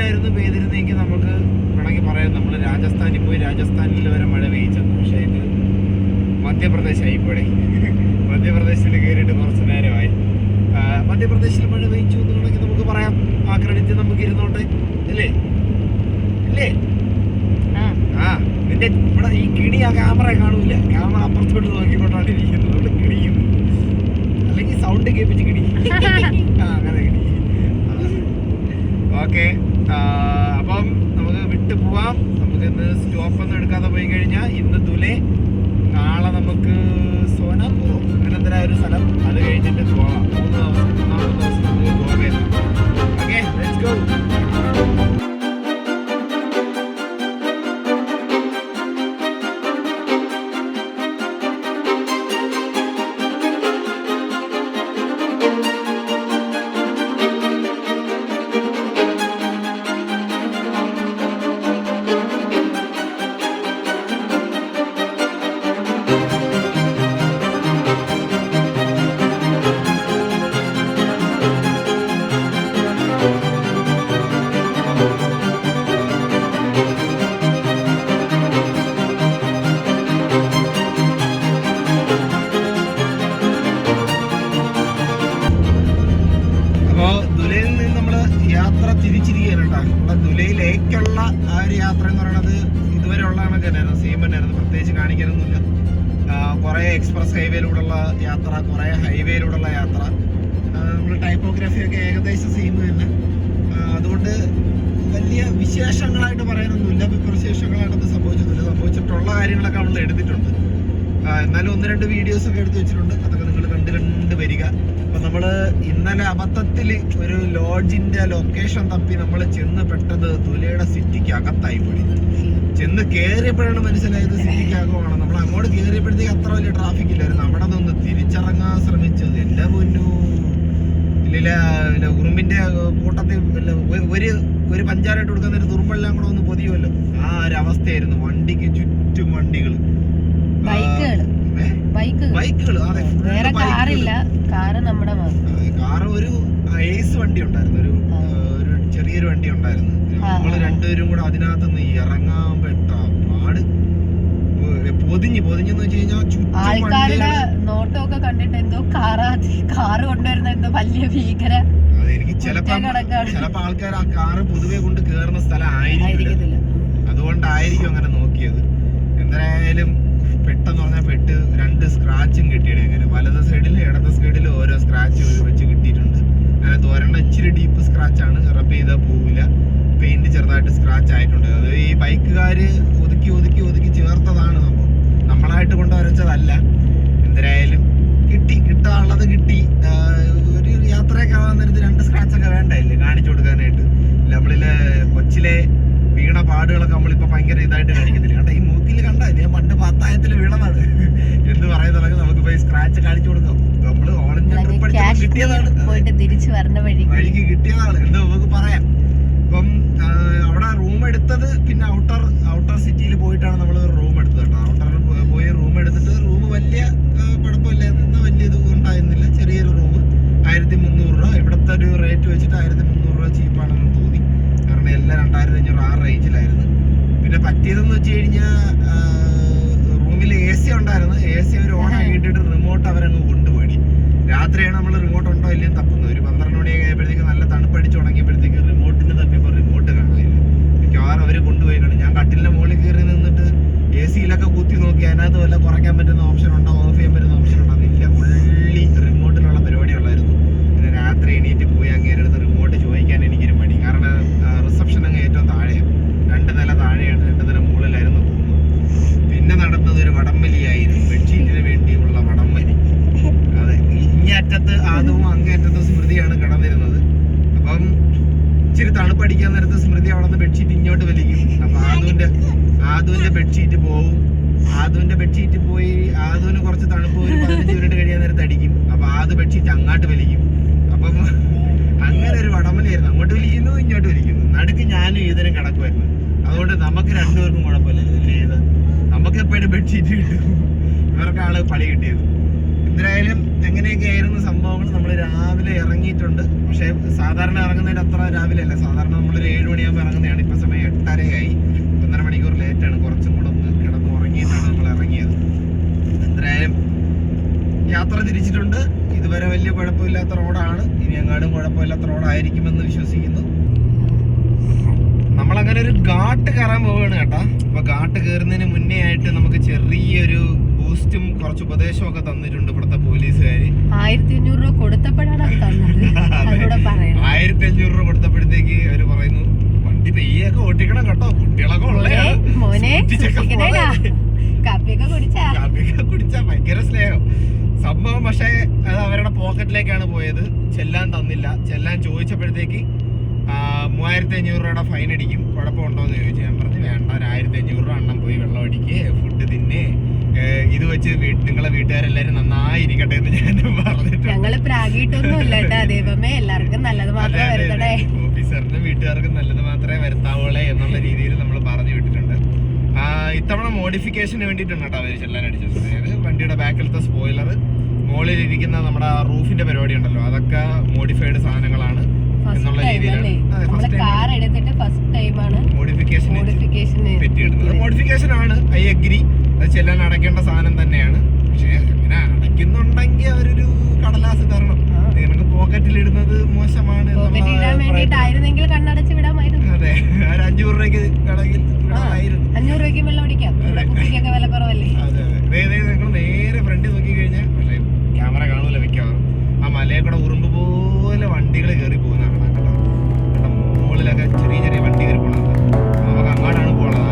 ആയിരുന്നു പെയ്തിരുന്നെങ്കിൽ നമുക്ക് വേണമെങ്കിൽ പറയാം നമ്മൾ രാജസ്ഥാനിൽ പോയി രാജസ്ഥാനിൽ വരെ മഴ പെയ്യിച്ചെന്ന്. പക്ഷേ ഇത് മധ്യപ്രദേശായി ഇവിടെ. മധ്യപ്രദേശിൽ കയറിയിട്ട് കുറച്ച് നേരമായി. മധ്യപ്രദേശിൽ മഴ പെയ്ച്ചു എന്ന് വേണമെങ്കിൽ നമുക്ക് പറയാം. ആ ക്രെഡിറ്റ് നമുക്ക് ഇരുന്നോട്ടെ അല്ലേ? അല്ലേ? ആ നിന്റെ ഇവിടെ ഈ കിണി ആ ക്യാമറ കാണൂല. ക്യാമറ അപ്പുറത്തോട്ട് നോക്കിക്കൊണ്ടാണ് ഇരിക്കുന്നത്. അവിടെ കിണിയുന്നു, അല്ലെങ്കിൽ സൗണ്ട് കേൾപ്പിച്ച് കിണി. അങ്ങനെ കിണി. ഓക്കെ, അപ്പം നമുക്ക് വിട്ടു പോവാം. നമുക്ക് ഇന്ന് സ്റ്റോപ്പൊന്നും എടുക്കാതെ പോയി കഴിഞ്ഞാൽ ഇന്ന് ദുലെ, നാളെ നമുക്ക് സോനാപൂർ അങ്ങനെ ഒരു സ്ഥലം, അത് കഴിഞ്ഞിട്ട് പോവാം. 3 ദിവസം 4 ദിവസം നമുക്ക് ഗോവയിലാണ്. Okay, let's go. ദുലയിലേക്കുള്ള ആ ഒരു യാത്ര എന്ന് പറയുന്നത് ഇതുവരെ ഉള്ള കണക്കായിരുന്നു, സെയിം തന്നെയായിരുന്നു. പ്രത്യേകിച്ച് കാണിക്കാനൊന്നുമില്ല. കുറേ എക്സ്പ്രസ് ഹൈവേയിലൂടെയുള്ള യാത്ര, കുറേ ഹൈവേയിലൂടെയുള്ള യാത്ര. നമ്മൾ ടൈപ്പോഗ്രാഫിയൊക്കെ ഏകദേശം സെയിം തന്നെ. അതുകൊണ്ട് വലിയ വിശേഷങ്ങളായിട്ട് പറയാനൊന്നുമില്ല, വിശേഷങ്ങളായിട്ടൊന്നും സംഭവിച്ചിട്ടില്ല. സംഭവിച്ചിട്ടുള്ള കാര്യങ്ങളൊക്കെ നമ്മൾ എടുത്തിട്ടുണ്ട്. എന്നാലും 1-2 വീഡിയോസൊക്കെ എടുത്ത് വെച്ചിട്ടുണ്ട്. അതൊക്കെ നിങ്ങൾ കണ്ട് വരിക. അപ്പം നമ്മൾ ഇന്നലെ അബദ്ധത്തിൽ ഒരു ലോഡ്ജിൻ്റെ ലൊക്കേഷൻ തപ്പി നമ്മൾ ചെന്ന് പെട്ടത് ദുലയുടെ സിറ്റിക്ക് അകത്തായി പോയി. ചെന്ന് കയറിയപ്പോഴാണ് മനസ്സിലായത് സിറ്റിക്ക് അകമാണ്. നമ്മൾ അങ്ങോട്ട് കയറിയപ്പോഴത്തേക്ക് അത്ര വലിയ ട്രാഫിക് ഇല്ലായിരുന്നു. അവിടെ നിന്ന് തിരിച്ചിറങ്ങാൻ ശ്രമിച്ചത് എൻ്റെ പൊന്നു ഇല്ല, ഉറുമ്പിൻ്റെ കൂട്ടത്തിൽ ഒരു പഞ്ചായത്ത് കൊടുക്കുന്ന ഒരു തുറുമ്പെല്ലാം കൂടെ ഒന്ന് പൊതിയുമല്ലോ, ആ ഒരു അവസ്ഥയായിരുന്നു. വണ്ടിക്ക് ചുറ്റും വണ്ടികൾ, ബൈക്കുകൾ. അതെ, കാറ് ഒരു ഏസ് വണ്ടി ഉണ്ടായിരുന്നു, ഒരു ചെറിയൊരു വണ്ടി ഉണ്ടായിരുന്നു. നമ്മള് രണ്ടുപേരും കൂടെ അതിനകത്ത് നിന്ന് ഇറങ്ങാൻ പെട്ട പാട്. പൊതിഞ്ഞെന്ന് വെച്ച് കഴിഞ്ഞാൽ ആൾക്കാരുടെ നോട്ടമൊക്കെ കണ്ടിട്ട് എന്തോ കാറ് കൊണ്ടുവരുന്ന എന്തോ വലിയ ഭീകര. അതെനിക്ക് ചിലപ്പോ ആൾക്കാർ ആ കാറ് പൊതുവെ കൊണ്ട് കേറുന്ന സ്ഥലം ആയിരിക്കത്തില്ല, അതുകൊണ്ടായിരിക്കും അങ്ങനെ നോക്കിയത്. എന്തായാലും പെട്ടെന്ന് പറഞ്ഞാൽ 2 സ്ക്രാച്ചും കിട്ടിയത്. അങ്ങനെ വലത് സൈഡിലും ഇടത് സൈഡിലും ഓരോ സ്ക്രാച്ച് വെച്ച് കിട്ടിയിട്ടുണ്ട്. അങ്ങനെ തോരണ ഇച്ചിരി ഡീപ്പ് സ്ക്രാച്ചാണ്, റബ്ബ് ചെയ്താൽ പോവില്ല. പെയിന്റ് ചെറുതായിട്ട് സ്ക്രാച്ച് ആയിട്ടുണ്ട്. അത് ഈ ബൈക്കുകാര് ഒതുക്കി ചേർത്തതാണ് സംഭവം, നമ്മളായിട്ട് കൊണ്ട് വരച്ചതല്ല. എന്തായാലും കിട്ടാനുള്ളത് കിട്ടി. ഒരു യാത്രയൊക്കെ ആവാൻ നേരത്ത് 2 സ്ക്രാച്ചൊക്കെ വേണ്ടല്ലേ കാണിച്ചു കൊടുക്കാനായിട്ട്. നമ്മളിലെ കൊച്ചിലെ വീണ പാടുകളൊക്കെ നമ്മളിപ്പോ ഭയങ്കര ഇതായിട്ട് കാണിക്കത്തില്ല. കണ്ട ഈ മൂക്കിൽ കണ്ട ഞാൻ പണ്ട് 10ായത്തിൽ വീണതാണ് എന്ന് പറയുന്നതൊക്കെ നമുക്ക് പോയി സ്ക്രാച്ച് കാണിച്ചു കൊടുക്കാം. നമ്മള് ഓൾ ഇന്ത്യ ട്രിപ്പ് അടിച്ച് കിട്ടിയതാണ്, വഴിക്ക് കിട്ടിയതാണ് എന്ന് നമുക്ക് പറയാം. ഇപ്പം അവിടെ റൂം എടുത്തത് പിന്നെ ഔട്ടർ സിറ്റിയിൽ പോയിട്ടാണ് നമ്മൾ റൂം എടുത്തത് കേട്ടോ. ഔട്ടറിൽ പോയി റൂം എടുത്തിട്ട് റൂം വലിയ കുഴപ്പമില്ലായിരുന്നു, വലിയ ഇത് ഉണ്ടായിരുന്നില്ല. ചെറിയൊരു റൂം 1300 രൂപ. ഇവിടുത്തെ ഒരു റേറ്റ് വെച്ചിട്ട് 1300 രൂപ ചീപ്പാണെന്ന് തോന്നി. കാരണം എല്ലാം 2500 ആ റേഞ്ചിലായിരുന്നു. പിന്നെ പറ്റിയതെന്ന് വെച്ച് കഴിഞ്ഞാൽ റൂമിൽ AC ഉണ്ടായിരുന്നു. AC അവർ ഓൺ ആക്കിയിട്ടിട്ട് റിമോട്ട് അവരങ്ങ് കൊണ്ടുപോയി. രാത്രിയാണ് നമ്മൾ റിമോട്ട് ഉണ്ടോ ഇല്ലെന്ന് തപ്പുന്നത്. ഒരു 12 മണിയൊക്കെ ആയപ്പോഴത്തേക്ക് നല്ല തണുപ്പടിച്ച് തുടങ്ങിയപ്പോഴത്തേക്ക് റിമോട്ടിന് തപ്പിയപ്പോൾ റിമോട്ട് കാണാനില്ല. മിക്കവാറും അവർ കൊണ്ടുപോയിക്കാണ്. ഞാൻ കട്ടിലിന്റെ മുകളിൽ കയറി നിന്നിട്ട് AC-യിലൊക്കെ കുത്തി നോക്കി, അതിനകത്ത് വല്ല കുറയ്ക്കാൻ പറ്റുന്ന ഓപ്ഷൻ ഉണ്ടോ, ഓഫ് ചെയ്യാൻ പറ്റുന്ന ഓപ്ഷൻ ഉണ്ടോ എന്നില്ല. ഫുള്ളി റിമോട്ടിലുള്ള പരിപാടി ഉള്ളായിരുന്നു. പിന്നെ രാത്രി എണീറ്റ് പോയി അങ്ങേരെടുത്ത് റിമോട്ട് ചോദിക്കാൻ എനിക്കൊരു മടി. കാരണം റിസപ്ഷൻ അങ്ങ് ഏറ്റവും താഴെയാണ്, 2 നില താഴെയാണ്, 2 നില മുകളിലായിരുന്നു പോകുന്നത്. പിന്നെ നടന്നത് ഒരു വടംവലിയായിരുന്നു, ബെഡ്ഷീറ്റിന് വേണ്ടിയുള്ള വടംവലി. അതെ, ഇങ്ങേറ്റത്ത് ആദവും അങ്ങേറ്റത്ത് സ്മൃതിയാണ് കിടന്നിരുന്നത്. അപ്പം ഇച്ചിരി തണുപ്പടിക്കാൻ നേരത്ത് സ്മൃതി അവിടെ നിന്ന് ബെഡ്ഷീറ്റ് ഇങ്ങോട്ട് വലിക്കും. അപ്പൊ ആദുവിന്റെ ബെഡ്ഷീറ്റ് പോവും. ആദുവിന്റെ ബെഡ്ഷീറ്റ് പോയി ആദുവിന് കുറച്ച് തണുപ്പ് ഒരു 15 മിനിറ്റ് കഴിയാൻ നേരത്ത് അടിക്കും. അപ്പൊ ആദു ബെഡ്ഷീറ്റ് അങ്ങോട്ട് വലിക്കും. അപ്പം അങ്ങനെ ഒരു വടംവലിയായിരുന്നു. അങ്ങോട്ട് വലിക്കുന്നു, ഇങ്ങോട്ട് വലിക്കുന്നു. നടുക്ക് ഞാനും ഇതിനും കിടക്കുമായിരുന്നു. അതുകൊണ്ട് നമുക്ക് രണ്ടുപേർക്കും കുഴപ്പമില്ല. നമുക്ക് എപ്പോഴും ബെഡ്ഷീറ്റ് കിട്ടും, ഇവർക്കാണ് പണി കിട്ടിയത്. എന്തായാലും എങ്ങനെയൊക്കെ ആയിരുന്നു സംഭവങ്ങൾ. നമ്മൾ രാവിലെ ഇറങ്ങിയിട്ടുണ്ട്. പക്ഷേ സാധാരണ ഇറങ്ങുന്നതിന് അത്ര രാവിലെ അല്ല. സാധാരണ നമ്മളൊരു 7 മണിയാകുമ്പോൾ 6:30 1.5 മണിക്കൂർ ലേറ്റാണ്. കുറച്ചും കൂടെ ഒന്ന് കിടന്ന് ഉറങ്ങിയിട്ടാണ് നമ്മൾ ഇറങ്ങിയത്. എന്തായാലും യാത്ര തിരിച്ചിട്ടുണ്ട്. ഇതുവരെ വലിയ കുഴപ്പമില്ലാത്ത റോഡാണ്. ഇനി എങ്ങാടും കുഴപ്പമില്ലാത്ത റോഡായിരിക്കുമെന്ന് വിശ്വസിക്കുന്നു. നമ്മളങ്ങനെ ഒരു ഘാട്ട് കയറാൻ പോവുകയാണ് കേട്ടാ. അപ്പൊ ഘാട്ട് കയറുന്നതിന് മുന്നേ ആയിട്ട് നമുക്ക് ചെറിയൊരു ബൂസ്റ്റും കുറച്ച് ഉപദേശവും ഒക്കെ തന്നിട്ടുണ്ട് ഇവിടുത്തെ പോലീസുകാര്. 1500 രൂപ കൊടുത്തപ്പോഴാണ് 1500 രൂപ കൊടുത്തപ്പോഴത്തേക്ക് അവര് പറയുന്നു വണ്ടി പെയ്യൊക്കെ ഓട്ടിക്കണം കേട്ടോ, കുട്ടികളൊക്കെ കാപ്പിയൊക്കെ കുടിച്ചാ ഭയങ്കര സ്നേഹം സംഭവം. പക്ഷെ അത് അവരുടെ പോക്കറ്റിലേക്കാണ് പോയത്. ചെല്ലാൻ തന്നില്ല. ചെല്ലാൻ ചോദിച്ചപ്പോഴത്തേക്ക് 3500 രൂപയുടെ ഫൈൻ അടിക്കും, കുഴപ്പമുണ്ടോ എന്ന് ചോദിച്ചു. ഞാൻ പറഞ്ഞു വേണ്ട, 1500 രൂപ അണ്ണം പോയി വെള്ളം അടിക്കേ, ഫുഡ് തിന്നേ, ഇത് വെച്ച് നിങ്ങളെ വീട്ടുകാരെല്ലാരും നന്നായിരിക്കട്ടെ എന്ന് ഞാൻ പറഞ്ഞിട്ടുണ്ട്. ഞങ്ങള് പ്രാഗിട്ടൊന്നുമില്ല ദൈവമേ, എല്ലാവർക്കും നല്ലത് മാത്രമേ വരുത്തണേ, ഓഫീസറിനും വീട്ടുകാർക്കും നല്ലത് മാത്രമേ വരുത്താവോളെ എന്നുള്ള രീതിയിൽ നമ്മൾ പറഞ്ഞു വിട്ടിട്ടുണ്ട്. ഇത്തവണ മോഡിഫിക്കേഷന് വേണ്ടിയിട്ടുണ്ട് കേട്ടോ അവർ ചെല്ലാൻ അടിച്ചത്. അതായത് വണ്ടിയുടെ ബാക്കിലത്തെ സ്പോയിലർ, മുകളിലിരിക്കുന്ന നമ്മുടെ റൂഫിന്റെ പരിപാടി ഉണ്ടല്ലോ, അതൊക്കെ മോഡിഫൈഡ് സാധനങ്ങളാണ് എന്നുള്ള രീതിയിലാണ് മോഡിഫിക്കേഷൻ ആണ്. ഐ അഗ്രി, അത് ചെല്ലാൻ അടയ്ക്കേണ്ട സാധനം തന്നെയാണ്. പക്ഷെ അങ്ങനെ അടയ്ക്കുന്നുണ്ടെങ്കിൽ അവരൊരു കടലാസ് തരണം. നിങ്ങൾക്ക് പോക്കറ്റിലിടുന്നത് മോശമാണ്. അതെ, ഒരു 500 രൂപയ്ക്ക് കടയിൽ 500 രൂപയ്ക്ക് വെള്ളം അടിക്കാം. വില കുറവല്ലേ? അതെ അതെ. നിങ്ങൾ നേരെ ഫ്രണ്ട് നോക്കി കഴിഞ്ഞാൽ പക്ഷേ ക്യാമറ കാണൂല മിക്കവാറും. ആ മലയെ കൂടെ ഉറുമ്പ് പോലെ വണ്ടികൾ കയറി പോകുന്നതാണ് കേട്ടോ. മുകളിലൊക്കെ ചെറിയ ചെറിയ വണ്ടി കയറി പോകുന്നത്. നമുക്ക് അങ്ങോട്ടാണ് പോകുന്നത്.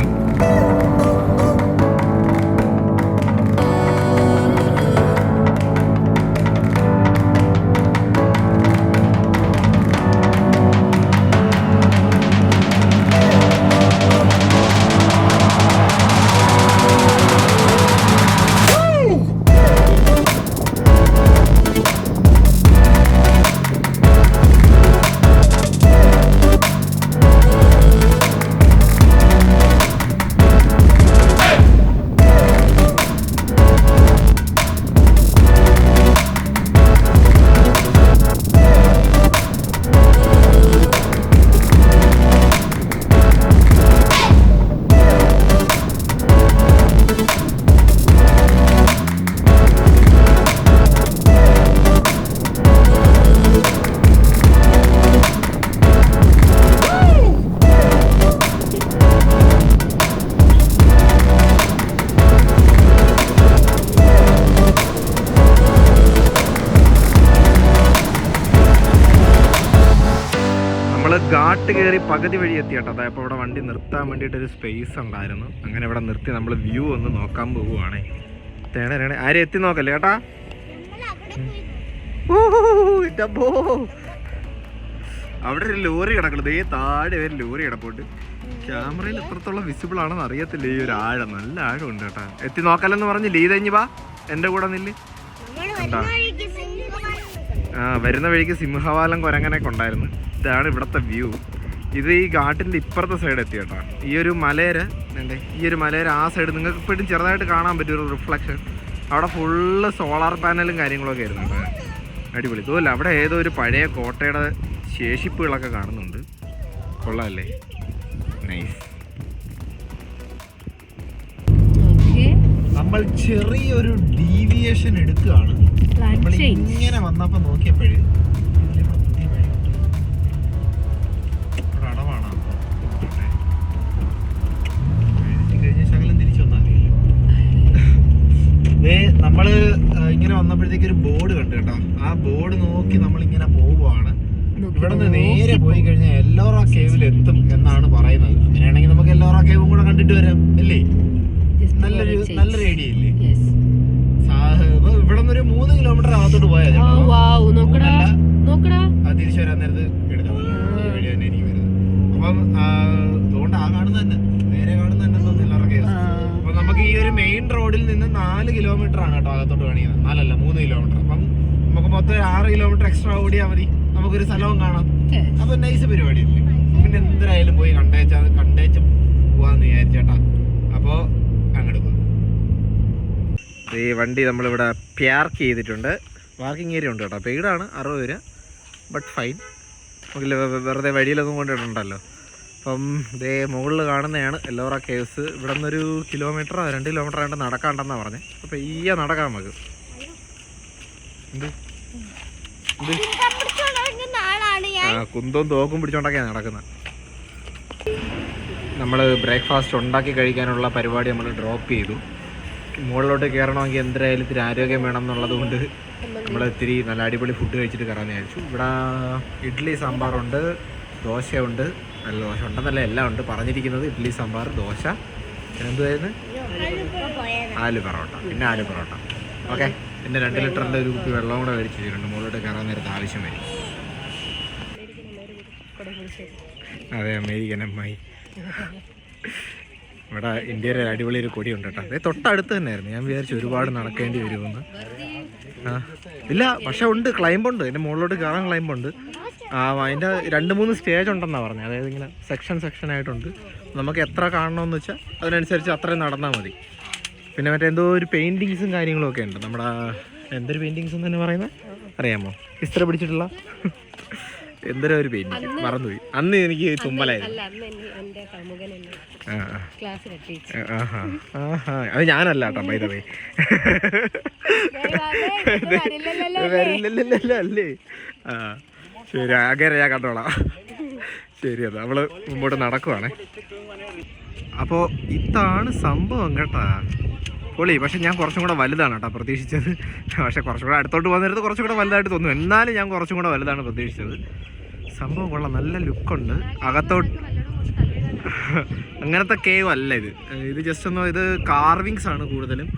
ഘാട്ട് കയറി പകുതി വഴി എത്തി കേട്ടോ. അതായത് ഇപ്പോൾ ഇവിടെ വണ്ടി നിർത്താൻ വേണ്ടിയിട്ടൊരു സ്പേസ് ഉണ്ടായിരുന്നു. അങ്ങനെ ഇവിടെ നിർത്തി നമ്മൾ വ്യൂ ഒന്ന് നോക്കാൻ പോവുകയാണേ. തേണേ ആരും എത്തി നോക്കല്ലേ കേട്ടാ. അവിടെ ഒരു ലോറി കിടക്കുള്ളൂ. ദേ താഴെ ഒരു ലോറി കിടപ്പോട്ട്. ക്യാമറയിൽ എത്രത്തോളം വിസിബിൾ ആണെന്ന് അറിയത്തില്ല. ഈ ഒരു ആഴം നല്ല ആഴം ഉണ്ട് കേട്ടാ. എത്തി നോക്കാലെന്ന് പറഞ്ഞ് ലീതഞ്ഞ് വാ എൻ്റെ കൂടെ നില്ല്. വരുന്ന വഴിക്ക് സിംഹവാലം കുരങ്ങനൊക്കെ ഉണ്ടായിരുന്നു. ഇതാണ് ഇവിടുത്തെ വ്യൂ. ഇത് ഈ ഘാട്ടിൻ്റെ ഇപ്പുറത്തെ സൈഡ് എത്തി കേട്ടോ. ഈ ഒരു മലയുടെ ആ സൈഡ് നിങ്ങൾക്ക് ഇപ്പോഴും ചെറുതായിട്ട് കാണാൻ പറ്റും ഒരു റിഫ്ലക്ഷൻ. അവിടെ ഫുള്ള് സോളാർ പാനലും കാര്യങ്ങളൊക്കെ ആയിരുന്നു കേട്ടോ. അടിപൊളി. ഇതുമല്ല അവിടെ ഏതോ ഒരു പഴയ കോട്ടയുടെ ശേഷിപ്പുകളൊക്കെ കാണുന്നുണ്ട്. കൊള്ളാമല്ലേ? നൈസ്. നമ്മൾ ചെറിയൊരു ഡീവിയേഷൻ എടുക്കുകയാണ്. നമ്മൾ ഇങ്ങനെ വന്നപ്പോൾ നോക്കിയപ്പോഴേ അടവാണ്. കഴിഞ്ഞ ശകലം തിരിച്ചു വന്നാൽ നമ്മള് ഇങ്ങനെ വന്നപ്പോഴത്തേക്ക് ഒരു ബോർഡ് കണ്ടു കേട്ടോ. ആ ബോർഡ് നോക്കി നമ്മളിങ്ങനെ പോവുകയാണ്. ഇവിടെ നിന്ന് നേരെ പോയി കഴിഞ്ഞാൽ എല്ലോറ കേവിൽ എത്തും എന്നാണ് പറയുന്നത്. അങ്ങനെയാണെങ്കിൽ നമുക്ക് എല്ലോറ കേവും കൂടെ കണ്ടിട്ട് വരാം അല്ലേ? നല്ലൊരു ഏരിയ ഇല്ലേ? ഇവിടെ നിന്ന് ഒരു 3 കിലോമീറ്റർ അകത്തോട്ട് പോയാൽ തിരിച്ചു വരാൻ നേരത്ത് എടുക്കാം. വഴി തന്നെ എനിക്ക് വരുന്നത്. അപ്പം അതുകൊണ്ട് ആ കാണുന്ന തന്നെ നേരെ കാണുന്ന തന്നെ എല്ലോറ കേവ്. അപ്പൊ നമുക്ക് ഈ ഒരു മെയിൻ റോഡിൽ നിന്ന് 4 കിലോമീറ്റർ ആണ് കേട്ടോ അകത്തോട്ട് കാണിക്കുന്നത്. 4 അല്ല 3 കിലോമീറ്റർ. അപ്പം നമുക്ക് മൊത്തം 6 കിലോമീറ്റർ എക്സ്ട്രാ ഓടിയാൽ മതി. നമുക്കൊരു സ്ഥലവും കാണാം. അപ്പൊ നൈസ് പരിപാടിയല്ലേ? പിന്നെ എന്തായാലും പോയി കണ്ടേച്ച് പോവാന്ന് വിചാരിച്ചേട്ടാ. അപ്പോൾ അങ്ങോട്ട് പോകും. ഈ വണ്ടി നമ്മളിവിടെ പാർക്ക് ചെയ്തിട്ടുണ്ട്. പാർക്കിംഗ് ഏരിയ ഉണ്ട് കേട്ടോ. പെയ്ഡാണ് 60 രൂപ, ബട്ട് ഫൈൻ. നമുക്കില്ല വെറുതെ വഴിയിലൊന്നും കൊണ്ടിട്ടുണ്ടല്ലോ. അപ്പം ഇതേ മുകളിൽ കാണുന്നതാണ് എല്ലോറ കേവ്സ്. ഇവിടെ നിന്നൊരു 1 കിലോമീറ്ററോ 2 കിലോമീറ്റർ ആയിട്ട് നടക്കാണ്ടെന്നാണ് പറഞ്ഞത്. അപ്പോൾ ഈ നടക്കാം നമുക്ക്. എന്ത് കുന്തവും തോക്കും പിടിച്ചോണ്ടൊക്കെയാണ് നടക്കുന്നത്. നമ്മൾ ബ്രേക്ക്ഫാസ്റ്റ് ഉണ്ടാക്കി കഴിക്കാനുള്ള പരിപാടി നമ്മൾ ഡ്രോപ്പ് ചെയ്തു. മുകളിലോട്ട് കയറണമെങ്കിൽ എന്തായാലും ഇത്തിരി ആരോഗ്യം വേണം എന്നുള്ളത് കൊണ്ട് നമ്മൾ ഇത്തിരി നല്ല അടിപൊളി ഫുഡ് കഴിച്ചിട്ട് കയറാമെന്ന് വിചാരിച്ചു. ഇവിടെ ഇഡ്ഡലി സാമ്പാറുണ്ട്, ദോശയുണ്ട്. നല്ല ദോശ ഉണ്ടെന്നല്ല, എല്ലാം ഉണ്ട്. പറഞ്ഞിരിക്കുന്നത് ഇഡ്ഡലി സാമ്പാർ, ദോശ, പിന്നെ എന്തുവായിരുന്നു, ആലു പൊറോട്ട, പിന്നെ ആലു പൊറോട്ട. ഓക്കെ, പിന്നെ 2 ലിറ്ററിൻ്റെ ഒരു കുപ്പി വെള്ളം കൂടെ മേടിച്ച് വെച്ചിട്ടുണ്ട്. മുകളിലോട്ട് കയറാൻ നേരത്തെ ആവശ്യം വരും. അതെ, അമേരിക്കൻ അമ്മായി. ഇവിടെ ഇന്ത്യയിലെ അടിപൊളി ഒരു കൊടിയുണ്ട് കേട്ടോ. അതേ തൊട്ടടുത്ത് തന്നെയായിരുന്നു. ഞാൻ വിചാരിച്ചു ഒരുപാട് നടക്കേണ്ടി വരുമെന്ന്. ഇല്ല, പക്ഷെ ഉണ്ട്, ക്ലൈമ്പുണ്ട്. അതിൻ്റെ മുകളിലോട്ട് കയറാൻ ക്ലൈമ്പുണ്ട്. അതിൻ്റെ 2-3 സ്റ്റേജ് ഉണ്ടെന്നാണ് പറഞ്ഞത്. അതായത് ഇങ്ങനെ സെക്ഷനായിട്ടുണ്ട്. നമുക്ക് എത്ര കാണണമെന്ന് വെച്ചാൽ അതിനനുസരിച്ച് അത്രയും നടന്നാൽ മതി. പിന്നെ മറ്റേ എന്തോ ഒരു പെയിൻറ്റിങ്സും കാര്യങ്ങളും ഒക്കെ ഉണ്ട്. നമ്മുടെ എന്തൊരു പെയിൻറ്റിങ്സ് എന്ന് തന്നെ പറയുന്നത് അറിയാമോ? ഇസ്ത്ര പിടിച്ചിട്ടുള്ള എന്തൊരു ഒരു പെയിൻറ്റിങ് മറന്നുപോയി. അന്ന് എനിക്ക് തുമ്മലായിരുന്നു. അത് ഞാനല്ല കേട്ടോ, ബൈ ദ വേ. അല്ലേ? ശരി, അങ്ങനെ ഞാൻ കണ്ടോളാം. ശരി, അത് നമ്മള് മുമ്പോട്ട് നടക്കുവാണേ. അപ്പോൾ ഇതാണ് സംഭവം കേട്ടാ, പൊളി. പക്ഷെ ഞാൻ കുറച്ചും കൂടെ വലുതാണ് കേട്ടോ പ്രതീക്ഷിച്ചത്. പക്ഷെ കുറച്ചും കൂടെ അടുത്തോട്ട് പോകുന്നേരത്ത് കുറച്ചും കൂടെ വലുതായിട്ട് തോന്നും. എന്നാലും ഞാൻ കുറച്ചും കൂടെ വലുതാണ് പ്രതീക്ഷിച്ചത്. സംഭവം കൊള്ളാം, നല്ല ലുക്കുണ്ട്. അകത്തോട്ട് അങ്ങനത്തെ കേവ് അല്ല ഇത് ജസ്റ്റ് ഒന്ന്, ഇത് കാർവിങ്സ് ആണ് കൂടുതലും.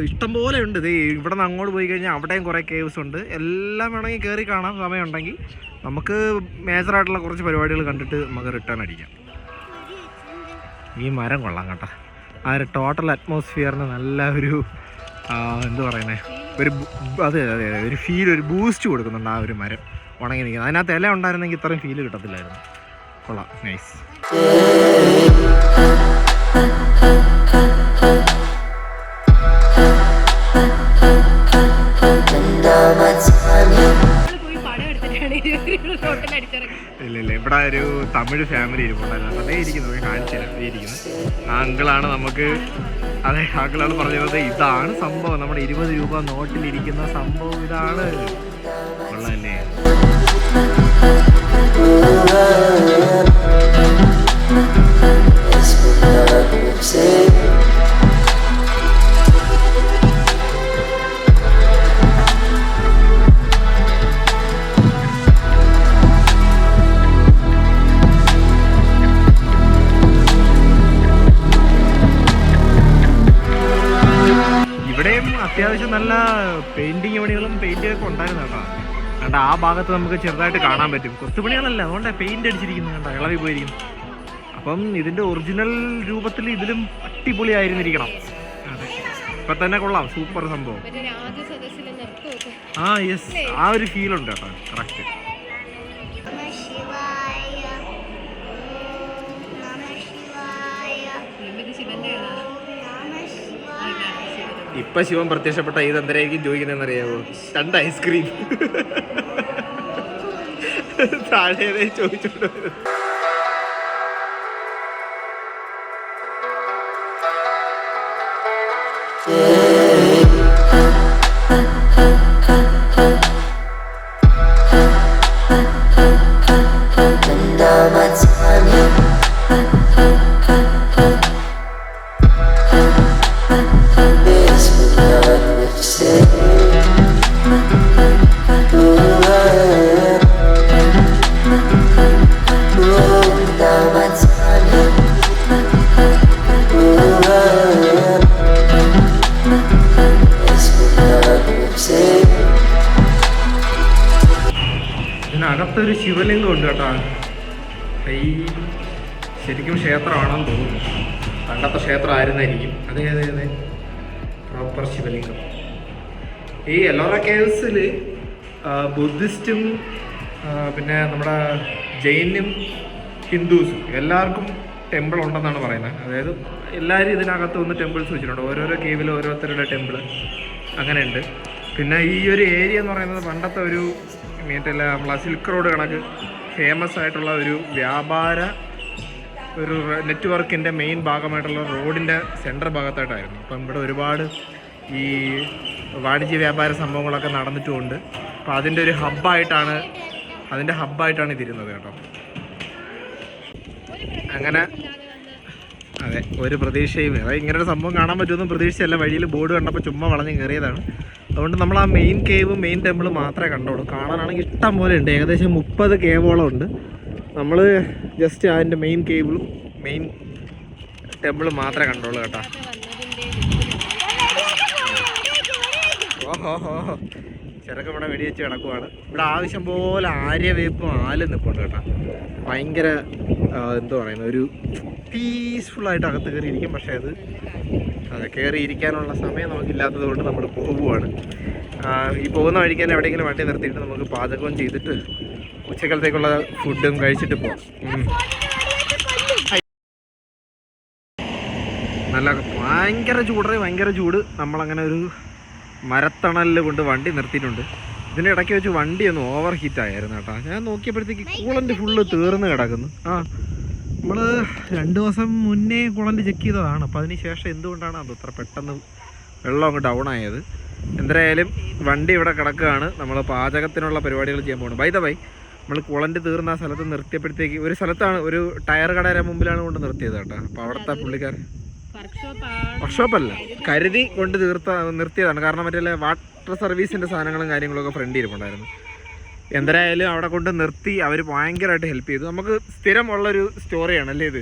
ഇഷ്ടം പോലെ ഉണ്ട്. ഇത് ഇവിടെ നിന്ന് അങ്ങോട്ട് പോയി കഴിഞ്ഞാൽ അവിടെയും കുറേ കേവ്സ് ഉണ്ട്. എല്ലാം വേണമെങ്കിൽ കയറി കാണാൻ സമയമുണ്ടെങ്കിൽ നമുക്ക് മേജറായിട്ടുള്ള കുറച്ച് പരിപാടികൾ കണ്ടിട്ട് നമുക്ക് റിട്ടേൺ അടിക്കാം. ഈ മരം കൊള്ളാം കേട്ടോ. ആ ഒരു ടോട്ടൽ അറ്റ്മോസ്ഫിയറിന് നല്ല ഒരു എന്ത് പറയുന്നത്, ഒരു അതെ ഒരു ഫീൽ, ഒരു ബൂസ്റ്റ് കൊടുക്കുന്നുണ്ട് ആ ഒരു മരം ഉണങ്ങി നിൽക്കുന്നത്. അതിനകത്ത് ഇല ഉണ്ടായിരുന്നെങ്കിൽ ഇത്രയും ഫീല് കിട്ടത്തില്ലായിരുന്നു. കൊള്ളാം, നൈസ്. ഇല്ല, ഇവിടെ ഒരു തമിഴ് ഫാമിലി ഇരിപ്പുണ്ടായിരുന്നു. അതേ ഇരിക്കുന്നു, കാണിച്ചിരിക്കുന്നു. ആ അങ്കിളാണ് നമുക്ക്, അതെ അങ്കിളാണ് പറഞ്ഞത് ഇതാണ് സംഭവം, നമ്മുടെ 20 രൂപ നോട്ടിലിരിക്കുന്ന സംഭവം ഇതാണ്. കൊള്ളാല്ലേ? ഇവിടെയും അത്യാവശ്യം നല്ല പെയിന്റിങ് പണികളും പെയിന്റൊക്കെ ഉണ്ടായിരുന്നു കേട്ടോ. കണ്ട ആ ഭാഗത്ത് നമുക്ക് ചെറുതായിട്ട് കാണാൻ പറ്റും. കൊത്തുപണികളല്ല, അതുകൊണ്ട് പെയിന്റ് അടിച്ചിരിക്കുന്നത് കണ്ട, ഇളവി പോയിരിക്കും. അപ്പം ഇതിന്റെ ഒറിജിനൽ രൂപത്തിൽ ഇതിലും അടിപൊളിയായിരുന്നിരിക്കണം. അതെ, ഇപ്പൊ തന്നെ കൊള്ളാം, സൂപ്പർ സംഭവം. ആ യെസ്, ആ ഒരു ഫീൽ ഉണ്ട് കേട്ടോ, കറക്റ്റ്. ഇപ്പൊ ശിവൻ പ്രത്യക്ഷപ്പെട്ട ഇത് എന്തരായിരിക്കും ചോദിക്കുന്നതെന്ന് അറിയാവോ? 2 ഐസ്ക്രീം താഴെ ചോദിച്ചോണ്ട്. ഇതിനകത്തൊരു ശിവലിംഗം ഉണ്ട് കേട്ടോ. ഈ ശരിക്കും ക്ഷേത്രമാണെന്ന് തോന്നുന്നു. പണ്ടത്തെ ക്ഷേത്രം ആയിരുന്നായിരിക്കും. അതെ അതെ അതെ, പ്രോപ്പർ ശിവലിംഗം. ഈ എല്ലോറ കേവ്സിൽ ബുദ്ധിസ്റ്റും പിന്നെ നമ്മുടെ ജൈനും ഹിന്ദുസും എല്ലാവർക്കും ടെമ്പിൾ ഉണ്ടെന്നാണ് പറയുന്നത്. അതായത് എല്ലാവരും ഇതിനകത്ത് വന്ന് ടെമ്പിൾസ് വെച്ചിട്ടുണ്ട്. ഓരോരോ കേവിലും ഓരോരുത്തരുടെ ടെമ്പിൾ അങ്ങനെയുണ്ട്. പിന്നെ ഈ ഒരു ഏരിയ എന്ന് പറയുന്നത് പണ്ടത്തെ ഒരു മീറ്റല്ല നമ്മളെ സിൽക്ക് റോഡ് കണക്ക് ഫേമസ് ആയിട്ടുള്ള ഒരു വ്യാപാര ഒരു നെറ്റ്വർക്കിൻ്റെ മെയിൻ ഭാഗമായിട്ടുള്ള റോഡിൻ്റെ സെൻറ്റർ ഭാഗത്തായിട്ടായിരുന്നു. അപ്പം ഇവിടെ ഒരുപാട് ഈ വാണിജ്യ വ്യാപാര സംഭവങ്ങളൊക്കെ നടന്നിട്ടുമുണ്ട്. അപ്പോൾ അതിൻ്റെ ഒരു ഹബ്ബായിട്ടാണ് ഇതിരുന്നത് കേട്ടോ. അങ്ങനെ അതെ, ഒരു പ്രതീക്ഷയും ഇങ്ങനൊരു സംഭവം കാണാൻ പറ്റുമെന്ന് പ്രതീക്ഷിച്ചല്ല. വഴിയിൽ ബോർഡ് കണ്ടപ്പോൾ ചുമ്മാ വളഞ്ഞ് കയറിയതാണ്. അതുകൊണ്ട് നമ്മൾ ആ മെയിൻ കേവും മെയിൻ ടെമ്പിളും മാത്രമേ കണ്ടോളൂ. കാണാനാണെങ്കിൽ ഇഷ്ടം പോലെ ഉണ്ട്, ഏകദേശം 30 കേവോളം ഉണ്ട്. നമ്മൾ ജസ്റ്റ് അതിൻ്റെ മെയിൻ കേബിളും മെയിൻ ടെമ്പിളും മാത്രമേ കണ്ടോളൂ കേട്ടോ. ഓഹോ ചെറുക്കം ഇവിടെ വെടിവെച്ച് കിടക്കുവാണ്. ഇവിടെ ആവശ്യം പോലെ ആര്യവേപ്പും ആലും നിൽപ്പുണ്ട് കേട്ടോ. ഭയങ്കര എന്താ പറയുന്നത്, ഒരു പീസ്ഫുള്ളായിട്ട് അകത്ത് കയറിയിരിക്കും. പക്ഷേ അതെ കയറിയിരിക്കാനുള്ള സമയം നമുക്കില്ലാത്തത് കൊണ്ട് നമ്മൾ പോവുകയാണ്. ഈ പോകുന്ന വഴിക്ക് തന്നെ എവിടെയെങ്കിലും വണ്ടി നിർത്തിയിട്ട് നമുക്ക് പാചകവും ചെയ്തിട്ട് ഉച്ചക്കാലത്തേക്കുള്ള ഫുഡും കഴിച്ചിട്ട് പോകാം. നല്ല ഭയങ്കര ചൂട്. നമ്മളങ്ങനെ ഒരു മരത്തണലിൽ കൊണ്ട് വണ്ടി നിർത്തിയിട്ടുണ്ട്. ഇതിൻ്റെ ഇടയ്ക്ക് വെച്ച് വണ്ടി ഒന്ന് ഓവർ ഹീറ്റ് ആയിരുന്നു കേട്ടോ. ഞാൻ നോക്കിയപ്പോഴത്തേക്ക് കൂളൻ്റ് ഫുള്ള് തീർന്ന് കിടക്കുന്നു. നമ്മൾ 2 ദിവസം മുന്നേ കൂളൻ്റ് ചെക്ക് ചെയ്തതാണ്. അപ്പോൾ അതിന് ശേഷം എന്തുകൊണ്ടാണ് അത് ഇത്ര പെട്ടെന്ന് വെള്ളം അങ്ങ് ഡൗൺ ആയത്? എന്തായാലും വണ്ടി ഇവിടെ കിടക്കുകയാണ്. നമ്മൾ പാചകത്തിനുള്ള പരിപാടികൾ ചെയ്യാൻ പോകുന്നത്. ബൈ ദ വൈ, നമ്മൾ കൂളൻ്റ് തീർന്ന ആ സ്ഥലത്ത് നിർത്തിയപ്പോഴത്തേക്ക് ഒരു സ്ഥലത്താണ്, ഒരു ടയർ കടയുടെ മുമ്പിലാണ് കൊണ്ട് നിർത്തിയത് കേട്ടോ. അപ്പോൾ അവിടുത്തെ പുള്ളിക്കാരൻ വർക്ക്ഷോപ്പല്ല, കരുതി കൊണ്ട് നിർത്തിയതാണ്. കാരണം മറ്റേ വാട്ടർ സർവീസിൻ്റെ സാധനങ്ങളും കാര്യങ്ങളൊക്കെ ഫ്രണ്ട് ഇരിപ്പുണ്ടായിരുന്നു. എന്തായാലും അവിടെ കൊണ്ട് നിർത്തി അവർ ഭയങ്കരമായിട്ട് ഹെൽപ്പ് ചെയ്തു. നമുക്ക് സ്ഥിരമുള്ളൊരു സ്റ്റോറിയാണ് അല്ലേ ഇത്.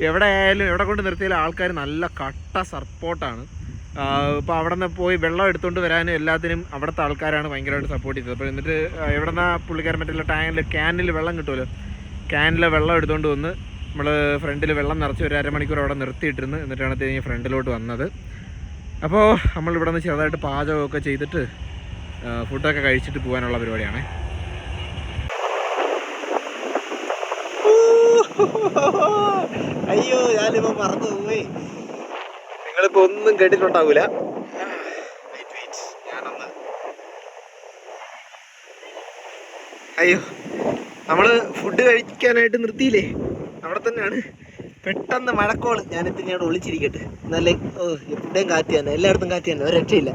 എവിടെ കൊണ്ട് നിർത്തിയാലും ആൾക്കാർ നല്ല കട്ട സപ്പോർട്ടാണ്. ഇപ്പോൾ അവിടെ നിന്ന് പോയി വെള്ളം എടുത്തുകൊണ്ട് വരാനും എല്ലാത്തിനും അവിടുത്തെ ആൾക്കാരാണ് ഭയങ്കരമായിട്ട് സപ്പോർട്ട് ചെയ്തത്. അപ്പോൾ എന്നിട്ട് എവിടെ നിന്നാ പുള്ളിക്കാരൻ മറ്റുള്ള ക്യാനിൽ വെള്ളം കിട്ടുമല്ലോ, ക്യാനിലെ വെള്ളം എടുത്തുകൊണ്ട് വന്ന് നമ്മൾ ഫ്രണ്ടിൽ വെള്ളം നിറച്ച് ഒരു അരമണിക്കൂർ അവിടെ നിർത്തിയിട്ടിരുന്ന് എന്നിട്ടാണ് കഴിഞ്ഞ് ഫ്രണ്ടിലോട്ട് വന്നത്. അപ്പോൾ നമ്മളിവിടെ നിന്ന് ചെറുതായിട്ട് പാചകമൊക്കെ ചെയ്തിട്ട് ഫുഡൊക്കെ കഴിച്ചിട്ട് പോകാനുള്ള പരിപാടിയാണ്. അയ്യോ, ഞാനിപ്പോൾ മറന്നു പോയി. നിങ്ങളിപ്പോൾ ഒന്നും കേട്ടിട്ടുണ്ടാവൂല. ഞാനൊന്ന് അയ്യോ, നമ്മൾ ഫുഡ് കഴിക്കാനായിട്ട് നിർത്തിയില്ലേ, അവിടെ തന്നെയാണ്. പെട്ടെന്ന് മഴക്കോള്. ഞാനിപ്പോൾ ഇങ്ങനെ ഒളിച്ചിരിക്കട്ടെ, എന്നാലേ എവിടെയും കാറ്റ് തന്നെ, എല്ലായിടത്തും കാറ്റ് തന്നെ, ഒരു രക്ഷയില്ല.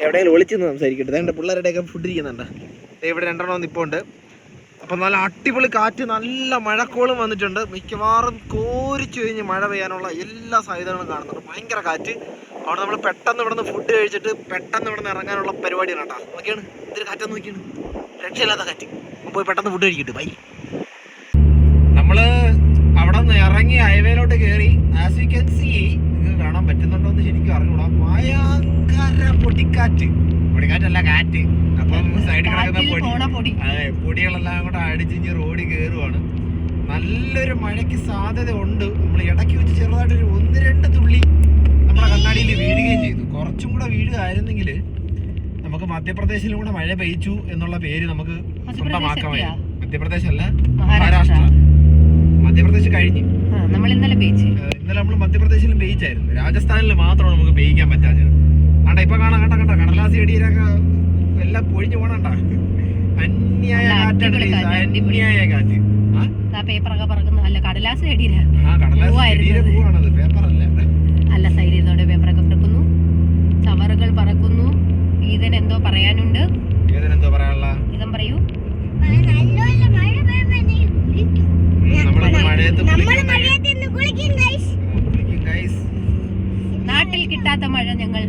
എവിടെയെങ്കിലും ഒളിച്ചെന്ന് സംസാരിക്കട്ടെ. അതുകൊണ്ട് പിള്ളേരുടെയൊക്കെ ഫുഡ് ഇരിക്കുന്നുണ്ട്. ഇവിടെ 2 എണ്ണം നിൽപ്പുണ്ട്. അപ്പം നല്ല അടിപൊളി കാറ്റ്, നല്ല മഴക്കോളും വന്നിട്ടുണ്ട്. മിക്കവാറും കോരിച്ചു കഴിഞ്ഞ് മഴ പെയ്യാനുള്ള എല്ലാ സാധ്യതകളും കാണുന്നുണ്ട്. ഭയങ്കര കാറ്റ്. അവിടെ നമ്മൾ പെട്ടെന്ന് ഇവിടെ നിന്ന് ഫുഡ് കഴിച്ചിട്ട് പെട്ടെന്ന് ഇവിടെ നിന്ന് ഇറങ്ങാനുള്ള പരിപാടിയാണ് കേട്ടോ. നോക്കിയാണ്, ഇതൊരു കാറ്റെന്ന് നോക്കിയാണ്, രക്ഷയില്ലാത്ത കാറ്റ്. പോയി പെട്ടെന്ന് ഫുഡ് കഴിക്കട്ടെ. ബൈ. നമ്മൾ അവിടെ നിന്ന് ഇറങ്ങി ഹൈവേയിലോട്ട് കയറി. ആസ് യു ക്യാൻ സീ, നിങ്ങൾക്ക് കാണാൻ പറ്റുന്നുണ്ടോ എന്ന് ശരിക്കും അറിഞ്ഞൂടാ. ഭയങ്കര പൊടിക്കാറ്റല്ല, കാറ്റ്. അപ്പം സൈഡിൽ കിടക്കുന്ന പൊടികളെല്ലാം കൂടെ അടിച്ചിഞ്ഞ് റോഡിൽ കയറുവാണ്. നല്ലൊരു മഴയ്ക്ക് സാധ്യത ഉണ്ട്. നമ്മൾ ഇടയ്ക്ക് വെച്ച് ചെറുതായിട്ടൊരു 1-2 തുള്ളി നമ്മുടെ കണ്ണാടിയിൽ വീഴുകയും ചെയ്തു. കുറച്ചും കൂടെ വീഴുകയായിരുന്നെങ്കിൽ നമുക്ക് മധ്യപ്രദേശിലും കൂടെ മഴ പെയ്ച്ചു എന്നുള്ള പേര് നമുക്ക് സ്വന്തമാക്കാമായിരുന്നു. മധ്യപ്രദേശ് അല്ല, മഹാരാഷ്ട്ര. മധ്യപ്രദേശ് കഴിഞ്ഞ് ഇന്നലെ നമ്മൾ മധ്യപ്രദേശിലും പെയ്ച്ചായിരുന്നു. രാജസ്ഥാനിൽ മാത്രമാണ് നമുക്ക് പെയ്യിക്കാൻ പറ്റാഞ്ഞത്. ആണ്ടാ ഇപ്പൊ കാണാം, കണ്ട കടലാസ് ചെടിയിലൊക്കെ എല്ലാം പൊഴിഞ്ഞു പോണണ്ട. അന്യായ കാറ്റാണ്, അന്യായ കാറ്റ്. പേപ്പറൊക്കെ പറക്കുന്നു. അല്ല, കടലാസ് ചെടിയില. പൂവാണത്, പേപ്പറല്ല. അല്ല, സൈഡിൽ നിന്നോട് പേപ്പറൊക്കെ പറക്കുന്നു, ചവറുകൾ പറക്കുന്നു. ഈതനെന്തോ പറയാനുണ്ട്. ഈതനെന്തോ പറയാനുള്ള ഇതം പറയൂ. നാട്ടിൽ കിട്ടാത്ത മഴ ഞങ്ങൾ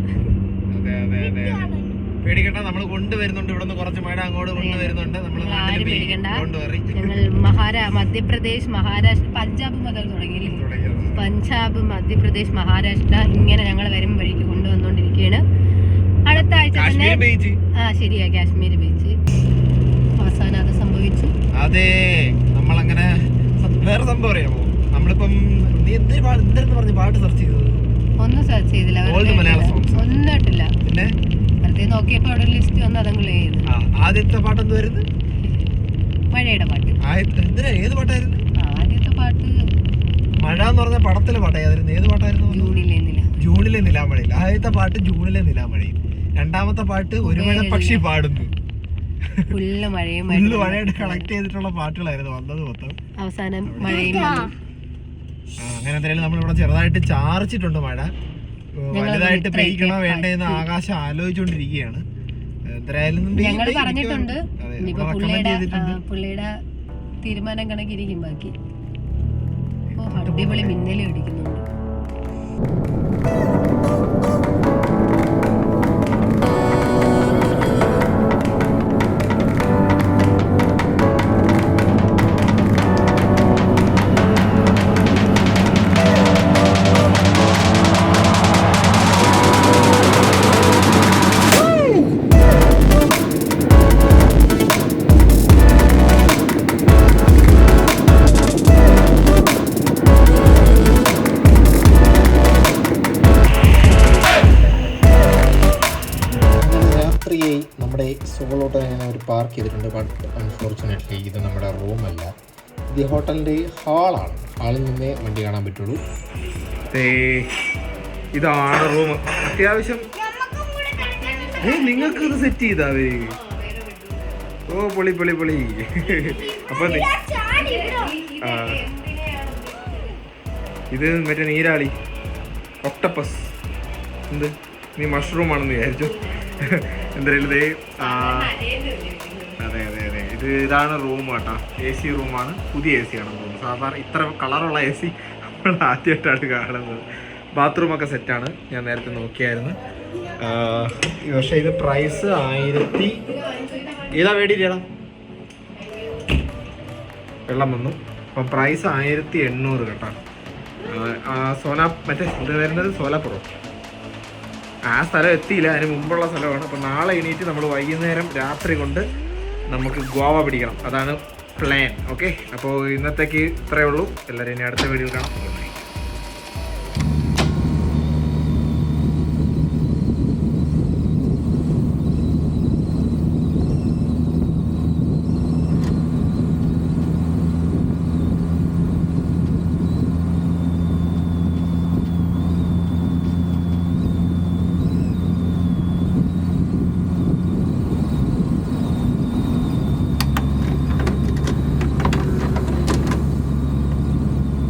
പേടിക്കണ്ട, നമ്മൾ കൊണ്ടുവരുന്നുണ്ട്. ഇവിടെ നിന്ന് കുറച്ച് മഴ അങ്ങോട്ട് കൊണ്ടുവരുന്നുണ്ട്. ആരും പേടിക്കണ്ട. ഞങ്ങൾ മധ്യപ്രദേശ്, മഹാരാഷ്ട്ര, പഞ്ചാബ് മുതൽ തുടങ്ങിയില്ലേ, പഞ്ചാബ്, മധ്യപ്രദേശ്, മഹാരാഷ്ട്ര, ഇങ്ങനെ ഞങ്ങൾ വരും വഴിക്ക് കൊണ്ടുവന്നോണ്ടിരിക്കുകയാണ്. അടുത്ത ആഴ്ച തന്നെ ശരിയാ, കാശ്മീർ ബീച്ച് അവസാനം അത് സംഭവിച്ചു. അതെ, നമ്മളങ്ങനെ വേറെ സംഭവം അറിയാമോ? നമ്മളിപ്പം എന്തായിരുന്നു പറഞ്ഞ് പാട്ട് സെർച്ച് ചെയ്തത്? ഒന്നും സെർച്ച് ചെയ്തില്ല, ഒന്നും ഇട്ടില്ല. പിന്നെ വെറുതെ നോക്കിയപ്പോ അവിടെ ലിസ്റ്റ് വന്ന് അതങ്ങൾ ചെയ്തു. ആദ്യത്തെ പാട്ട് എന്തുവായിരുന്നു? മഴയുടെ പാട്ട്. ഏത് പാട്ടായിരുന്നു ആദ്യത്തെ പാട്ട്? മഴ എന്ന് പറഞ്ഞ പടത്തിലെ പാട്ടായിരുന്നു. ഏത് പാട്ടായിരുന്നു? ജൂണിലെ നിലാമഴയിൽ. ആദ്യത്തെ പാട്ട് ജൂണിലെ നിലാമഴയിൽ. രണ്ടാമത്തെ പാട്ട് ഒരു മഴ പക്ഷി പാടുന്നു. ഫുള്ള് മഴയും മഴയായിട്ട് കണക്ട് ചെയ്തിട്ടുള്ള പാട്ടുകളായിരുന്നു വന്നത് മൊത്തം. അവസാനം മഴയും അങ്ങനെ എന്തായാലും നമ്മളിവിടെ ചെറുതായിട്ട് ചാർച്ചിട്ടുണ്ട് മഴ. വലുതായിട്ട് പെയ്യണോ വേണ്ടേന്ന് ആകാശം ആലോചിച്ചുകൊണ്ടിരിക്കുകയാണ്. എന്തായാലും ഞങ്ങൾ പറഞ്ഞിട്ടുണ്ട്, പുള്ളിയുടെ തീരുമാനം കണക്കിരിക്കും ബാക്കി. അടിപൊളി മിന്നലും അടിക്കുന്നുണ്ട്. നമ്മുടെ സോളോട്ടോ ഞാൻ ഒരു പാർക്ക് ചെയ്തിട്ടുണ്ട്. ബട്ട് അൺഫോർച്ചുനേറ്റ്ലി ഇത് നമ്മുടെ റൂമല്ല, ഇത് ഹോട്ടലിൻ്റെ ഹാളാണ്. ഹാളിൽ നിന്നേ വണ്ടി കാണാൻ പറ്റുള്ളൂ. ഇതാണ് റൂം. അത്യാവശ്യം നിങ്ങൾക്ക് ഇത് സെറ്റ് ചെയ്താവേ. ഓ പൊളി പൊളി പൊളി. അപ്പൊ ഇത് മറ്റേ നീരാളി ഒക്ടപ്പസ്, എന്ത് നീ മഷ്റൂം ആണെന്ന് വിചാരിച്ചു. എന്തായാലും അതെ അതെ അതെ, ഇതാണ് റൂം കേട്ടോ. AC റൂമാണ്, പുതിയ AC ആണെന്ന് തോന്നുന്നു. സാധാരണ ഇത്ര കളറുള്ള AC നമ്മൾ ആദ്യമായിട്ടാണ് കാണുന്നത്. ബാത്റൂമൊക്കെ സെറ്റാണ്, ഞാൻ നേരത്തെ നോക്കിയായിരുന്നു. പക്ഷേ ഇത് പ്രൈസ് 1000 ഏതാ വേടിയില്ലേടാ, വെള്ളം വന്നു. അപ്പം പ്രൈസ് 1800 കേട്ടോ. മറ്റേ ഇത് വരുന്നത് സോലാപ്പുറം. ആ സ്ഥലം എത്തിയില്ല, അതിന് മുമ്പുള്ള സ്ഥലമാണ്. അപ്പോൾ നാളെ എണീറ്റ് നമ്മൾ വൈകുന്നേരം രാത്രി കൊണ്ട് നമുക്ക് ഗോവ പിടിക്കണം, അതാണ് പ്ലാൻ. ഓക്കെ, അപ്പോൾ ഇന്നത്തേക്ക് ഇത്രയേ ഉള്ളൂ. എല്ലാവരും ഇനി അടുത്ത വീഡിയോയിൽ കാണാം.